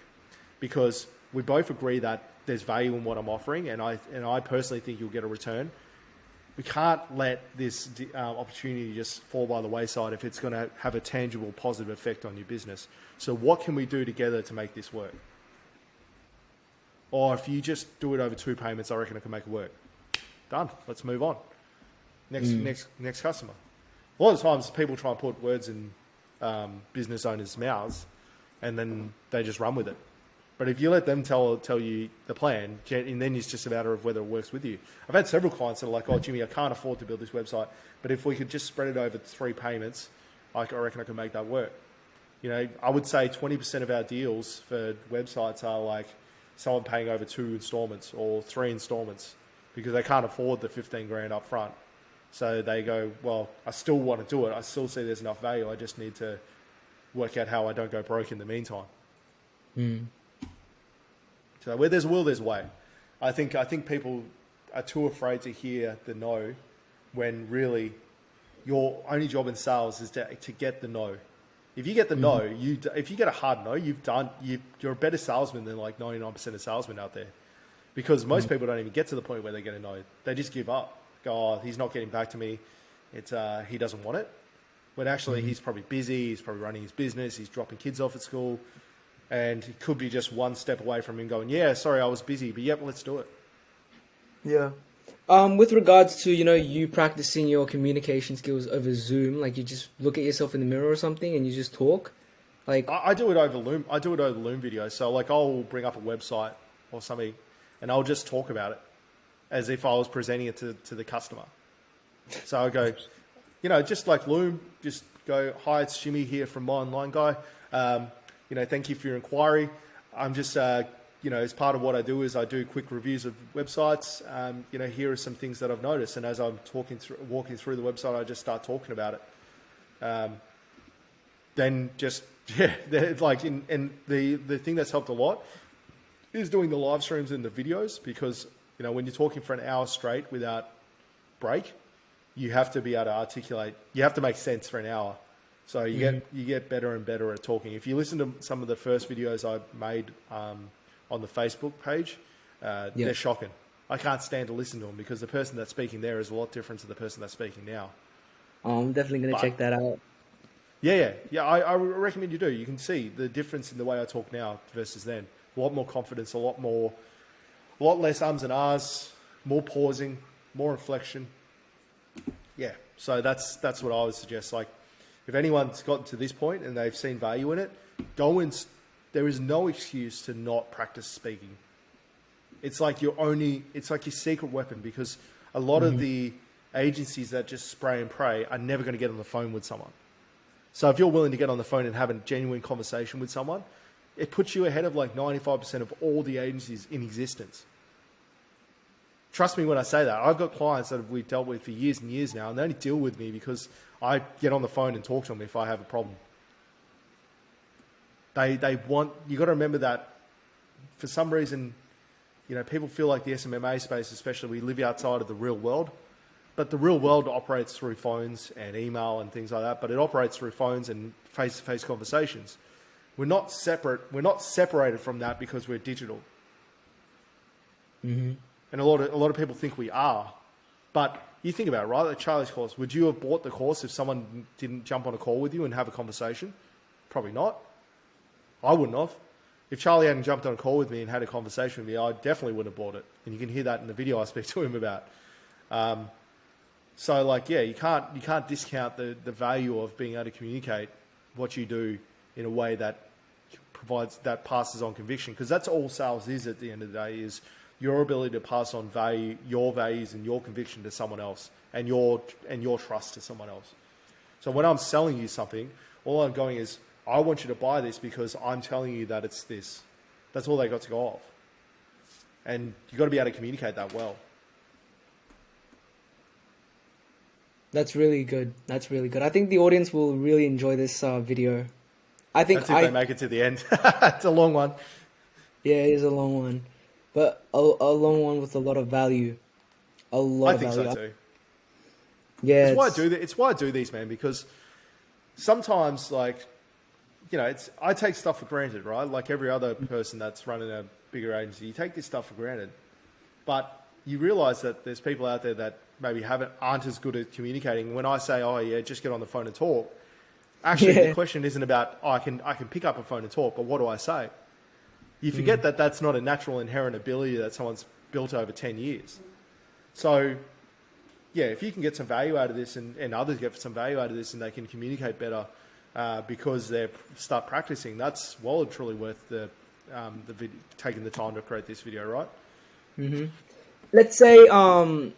Because we both agree that there's value in what I'm offering, and I personally think you'll get a return. We can't let this opportunity just fall by the wayside if it's going to have a tangible, positive effect on your business. So what can we do together to make this work? Or if you just do it over 2 payments, I reckon I can make it work. Done. Let's move on. Next customer. A lot of times people try and put words in business owners' mouths, and then they just run with it. But if you let them tell you the plan, and then it's just a matter of whether it works with you. I've had several clients that are like, oh, Jimmy, I can't afford to build this website, but if we could just spread it over 3 payments, I reckon I can make that work. You know, I would say 20% of our deals for websites are like someone paying over 2 installments or 3 installments because they can't afford the 15 grand up front. So they go, well, I still want to do it. I still see there's enough value. I just need to work out how I don't go broke in the meantime. So where there's a will, there's a way. I think people are too afraid to hear the no, when really your only job in sales is to get the no. If you get the no, if you get a hard no, you're a better salesman than like 99% of salesmen out there, because most people don't even get to the point where they get a no. They just give up. Go, oh, he's not getting back to me. It's he doesn't want it. When actually he's probably busy. He's probably running his business. He's dropping kids off at school. And it could be just one step away from him going, yeah, sorry, I was busy, but yep, let's do it. Yeah. With regards to, you practicing your communication skills over Zoom, like you just look at yourself in the mirror or something and you just talk. Like I do it over Loom. I do it over Loom video. So like I'll bring up a website or something and I'll just talk about it as if I was presenting it to the customer. So I go, just like Loom, just go, hi, it's Jimmy here from My Online Guy. Thank you for your inquiry. I'm just, as part of what I do is I do quick reviews of websites. Here are some things that I've noticed. And as I'm walking through the website, I just start talking about it. Then just, and the thing that's helped a lot is doing the live streams and the videos, because, when you're talking for an hour straight without break, you have to be able to articulate, you have to make sense for an hour. So you get better and better at talking. If you listen to some of the first videos I made on the Facebook page, they're shocking. I can't stand to listen to them because the person that's speaking there is a lot different to the person that's speaking now. I'm definitely going to check that out. Yeah. I recommend you do. You can see the difference in the way I talk now versus then. A lot more confidence, a lot less ums and ahs, more pausing, more inflection. Yeah. So that's what I would suggest. Like, if anyone's gotten to this point and they've seen value in it, there is no excuse to not practice speaking. It's like your secret weapon, because a lot of the agencies that just spray and pray are never going to get on the phone with someone. So if you're willing to get on the phone and have a genuine conversation with someone, it puts you ahead of like 95% of all the agencies in existence. Trust me when I say that. I've got clients that we've dealt with for years and years now, and they only deal with me because I get on the phone and talk to them if I have a problem. You got to remember that for some reason, people feel like the SMMA space, especially, we live outside of the real world, but the real world operates through phones and email and things like that, but it operates through phones and face-to-face conversations. We're not separated from that because we're digital. Mm-hmm. And a lot of people think we are, but you think about it, right? Like Charlie's course, would you have bought the course if someone didn't jump on a call with you and have a conversation? Probably not. I wouldn't have. If Charlie hadn't jumped on a call with me and had a conversation with me, I definitely wouldn't have bought it. And you can hear that in the video I speak to him about. You can't discount the value of being able to communicate what you do in a way that passes on conviction, because that's all sales is at the end of the day, is your ability to pass on value, your values and your conviction to someone else, and your trust to someone else. So when I'm selling you something, all I'm going is, I want you to buy this because I'm telling you that it's this. That's all they got to go off. And you've got to be able to communicate that well. That's really good. I think the audience will really enjoy this video. I think that's if they make it to the end. It's a long one. Yeah, it is a long one, but a long one with a lot of value. I think so too. Yeah, it's why I do these, man. Because sometimes, I take stuff for granted, right? Like every other person that's running a bigger agency, you take this stuff for granted, but you realize that there's people out there that maybe aren't as good at communicating. When I say, "Oh yeah, just get on the phone and talk," actually, the question isn't about, I can pick up a phone and talk, but what do I say? You forget that that's not a natural inherent ability that someone's built over 10 years. So, yeah, if you can get some value out of this and others get some value out of this and they can communicate better because they start practicing, that's well and truly worth the video, taking the time to create this video, right? Mm-hmm. Let's say, for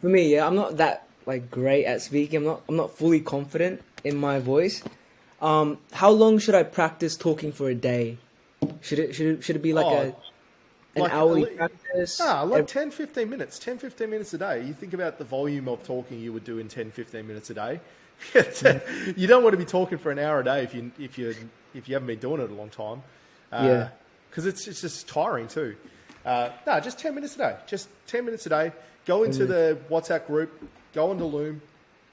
me, I'm not that great at speaking. I'm not fully confident in my voice. How long should I practice talking for a day? Should it be an hourly practice? 10, 15 minutes. 10, 15 minutes a day. You think about the volume of talking you would do in 10, 15 minutes a day. You don't want to be talking for an hour a day if you haven't been doing it a long time. Because it's just tiring too. Just 10 minutes a day. Just 10 minutes a day. Go into the WhatsApp group. Go into Loom.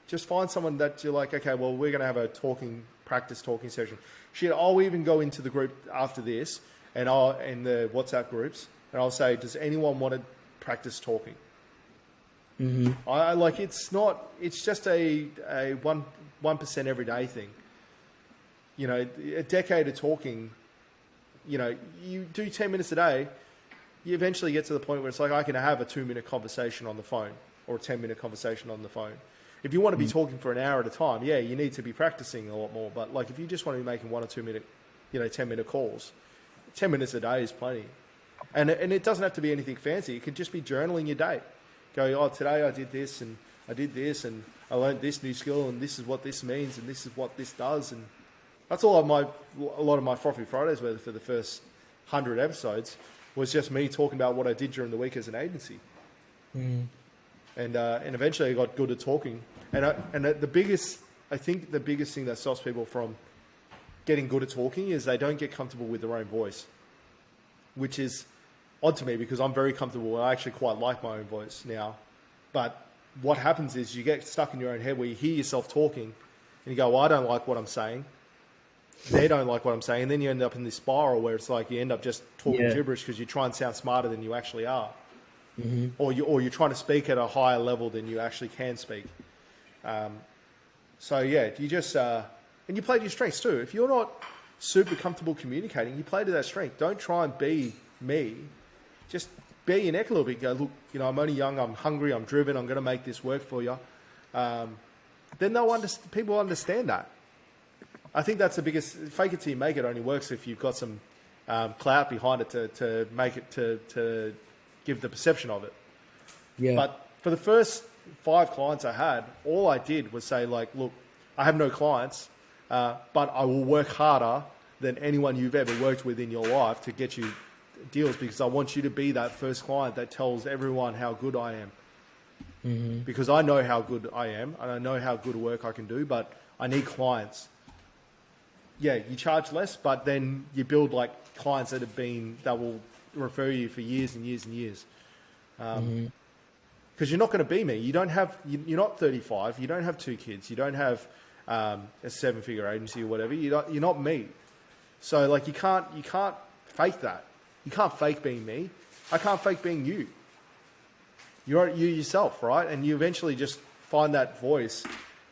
Just find someone that you're like, okay, well, we're going to have a practice talking session. Shit, I'll even go into the group after this in the WhatsApp groups, and I'll say, does anyone want to practice talking? Mm-hmm. It's just a 1% everyday thing. A decade of talking, you do 10 minutes a day, you eventually get to the point where it's like, I can have a 2-minute conversation on the phone or a 10-minute conversation on the phone. If you want to be talking for an hour at a time, you need to be practicing a lot more. But if you just want to be making 1 or 2 minute, 10-minute calls, 10 minutes a day is plenty. And it doesn't have to be anything fancy. It could just be journaling your day. Go, today I did this and I did this and I learned this new skill and this is what this means and this is what this does. And that's all a lot of my Frothy Fridays were for the first 100 episodes. was just me talking about what I did during the week as an agency. And eventually I got good at talking. I think the biggest thing that stops people from getting good at talking is they don't get comfortable with their own voice, which is odd to me because I'm very comfortable. I actually quite like my own voice now. But what happens is you get stuck in your own head where you hear yourself talking and you go, well, I don't like what I'm saying. They don't like what I'm saying. And then you end up in this spiral where it's like you end up just talking gibberish because you try and sound smarter than you actually are. Or you're trying to speak at a higher level than you actually can speak. So yeah, you just... and you play to your strengths too. If you're not super comfortable communicating, you play to that strength. Don't try and be me. Just be your neck a little bit. Go, look, I'm only young, I'm hungry, I'm driven, I'm going to make this work for you. Then people understand that. I think that's the biggest, fake it till you make it only works if you've got some clout behind it to make it, to give the perception of it. Yeah. But for the first 5 clients I had, all I did was say like, look, I have no clients, but I will work harder than anyone you've ever worked with in your life to get you deals because I want you to be that first client that tells everyone how good I am. Because I know how good I am and I know how good work I can do, but I need clients. Yeah, you charge less, but then you build like clients that will refer you for years and years and years. Because you're not going to be me. You're not 35. You don't have 2 kids. You don't have a 7-figure agency or whatever. You're not me. So like you can't fake that. You can't fake being me. I can't fake being you. You're you yourself, right? And you eventually just find that voice.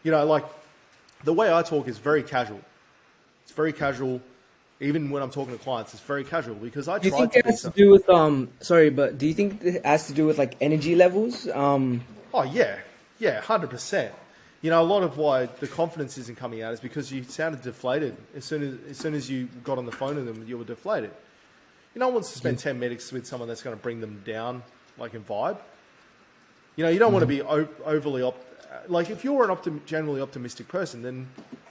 Like the way I talk is very casual. It's very casual. Even when I'm talking to clients, it's very casual because I Do you try think to it be has to do with sorry, but do you think it has to do with like energy levels? Oh yeah, 100%. A lot of why the confidence isn't coming out is because you sounded deflated as soon as you got on the phone with them. You were deflated. No one wants to spend 10 minutes with someone that's going to bring them down, like in vibe. You don't want to be overly like if you're an generally optimistic person, then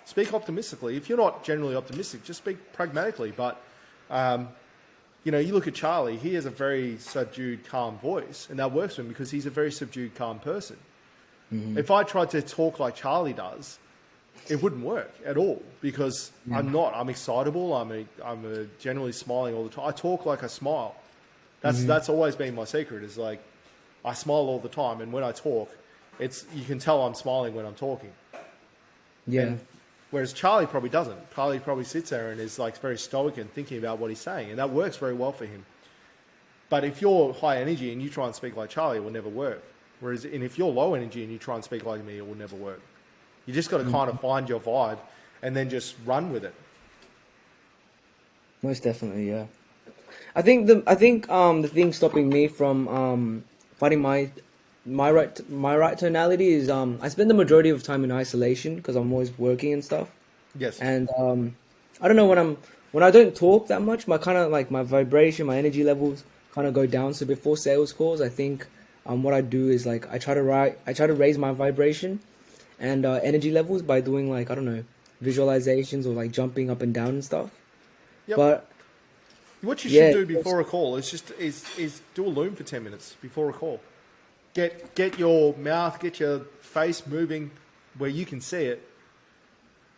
speak optimistically. If you're not generally optimistic, just speak pragmatically. But you look at Charlie. He has a very subdued, calm voice, and that works for him because he's a very subdued, calm person. If I tried to talk like Charlie does, it wouldn't work at all because I'm not. I'm excitable. I'm generally smiling all the time. I talk like I smile. That's always been my secret. Is like I smile all the time, and when I talk, you can tell I'm smiling when I'm talking. Yeah. And whereas Charlie probably doesn't. Charlie probably sits there and is like very stoic and thinking about what he's saying, and that works very well for him. But if you're high energy and you try and speak like Charlie, it will never work. And if you're low energy and you try and speak like me, it will never work. You just got to kind of find your vibe and then just run with it. Most definitely, yeah. I think the thing stopping me from finding my right tonality is I spend the majority of time in isolation because I'm always working and stuff. Yes. And I don't know when I don't talk that much, my kind of like my vibration, my energy levels kind of go down. So before sales calls, I think what I do is like I try to raise my vibration and energy levels by doing like I don't know visualizations or like jumping up and down and stuff. Yep. But what you should do before a call is do a loom for 10 minutes before a call. Get your mouth, get your face moving where you can see it,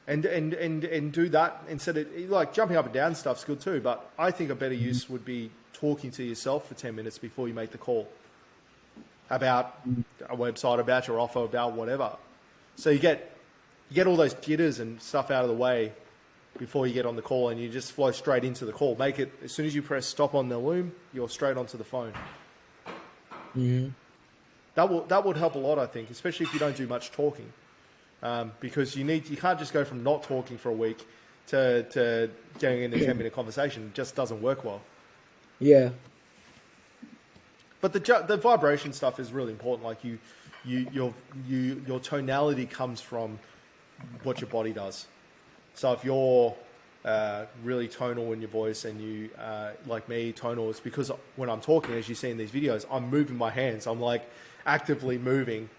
and do that instead of like jumping up and down. Stuff's good too, but I think a better use would be talking to yourself for 10 minutes before you make the call about a website, about your offer, about whatever. So you get all those jitters and stuff out of the way before you get on the call, and you just flow straight into the call. Make it as soon as you press stop on the loom, you're straight onto the phone. That would help a lot, I think, especially if you don't do much talking, because you can't just go from not talking for a week to getting in a 10-minute conversation. It just doesn't work well. Yeah. But the vibration stuff is really important. Like your tonality comes from what your body does. So if you're really tonal in your voice and you, like me, tonal, it's because when I'm talking, as you see in these videos, I'm moving my hands. I'm like actively moving,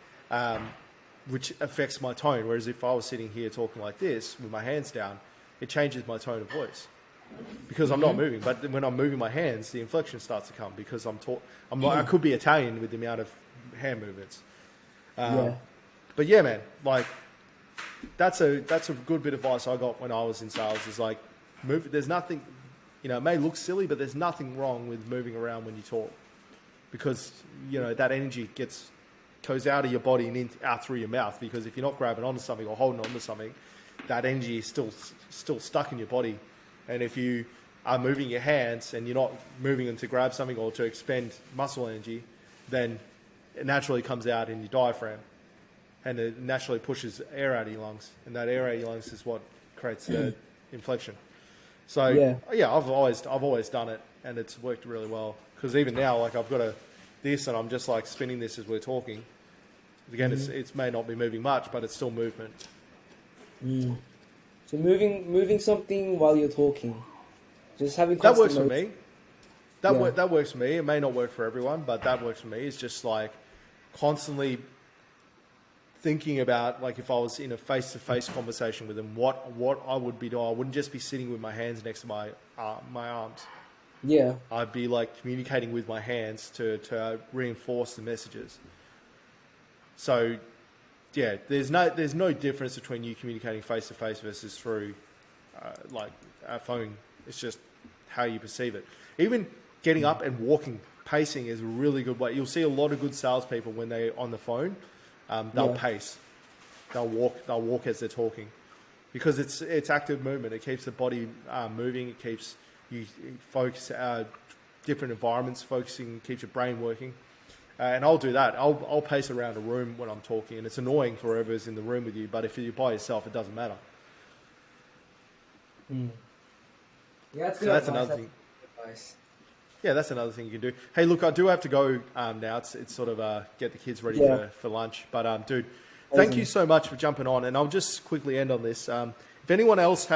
which affects my tone. Whereas if I was sitting here talking like this with my hands down, it changes my tone of voice. because I'm not moving. But when I'm moving my hands, the inflection starts to come because I could be Italian with the amount of hand movements. But yeah, man, like that's a good bit of advice I got when I was in sales. Is like move. There's nothing, it may look silly, but there's nothing wrong with moving around when you talk, because that energy goes out of your body and out through your mouth. Because if you're not grabbing onto something or holding onto something, that energy is still stuck in your body. And if you are moving your hands and you're not moving them to grab something or to expend muscle energy, then it naturally comes out in your diaphragm, and it naturally pushes air out of your lungs, and that air out of your lungs is what creates the inflection. So yeah, I've always done it, and it's worked really well. Because even now, like I've got this, and I'm just like spinning this as we're talking. Again, it may not be moving much, but it's still movement. So moving something while you're talking, just having that works for motion. me. That works for me. It may not work for everyone, but that works for me. It's just like constantly thinking about, like, if I was in a face-to-face conversation with them, what I would be doing. I wouldn't just be sitting with my hands next to my arms. Yeah. I'd be like communicating with my hands to reinforce the messages. So, yeah, there's no difference between you communicating face-to-face versus through like a phone. It's just how you perceive it. Even getting up and walking, pacing is a really good way. You'll see a lot of good salespeople when they're on the phone. They'll pace. They'll walk as they're talking, because it's active movement. It keeps the body moving. It keeps you focus different environments, focusing, keeps your brain working. And I'll do that. I'll pace around a room when I'm talking, and it's annoying for whoever's in the room with you. But if you're by yourself, it doesn't matter. Yeah, that's another thing. Yeah, that's another thing you can do. Hey, look, I do have to go now. It's sort of get the kids ready for lunch. But dude, thank you so much for jumping on. And I'll just quickly end on this. If anyone else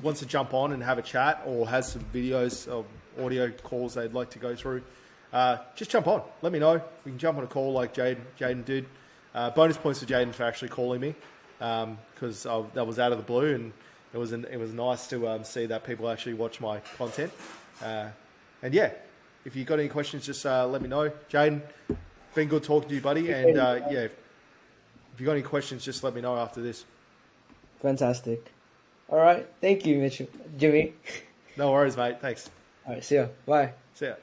wants to jump on and have a chat, or has some videos or audio calls they'd like to go through, just jump on. Let me know. We can jump on a call like Jaden did. Bonus points for Jaden for actually calling me, because that was out of the blue, and it was nice to see that people actually watch my content. And yeah, if you've got any questions, just let me know. Jaden, been good talking to you, buddy. And yeah, if you've got any questions, just let me know after this. Fantastic. All right. Thank you, Jimmy. No worries, mate. Thanks. All right. See ya. Bye. See ya.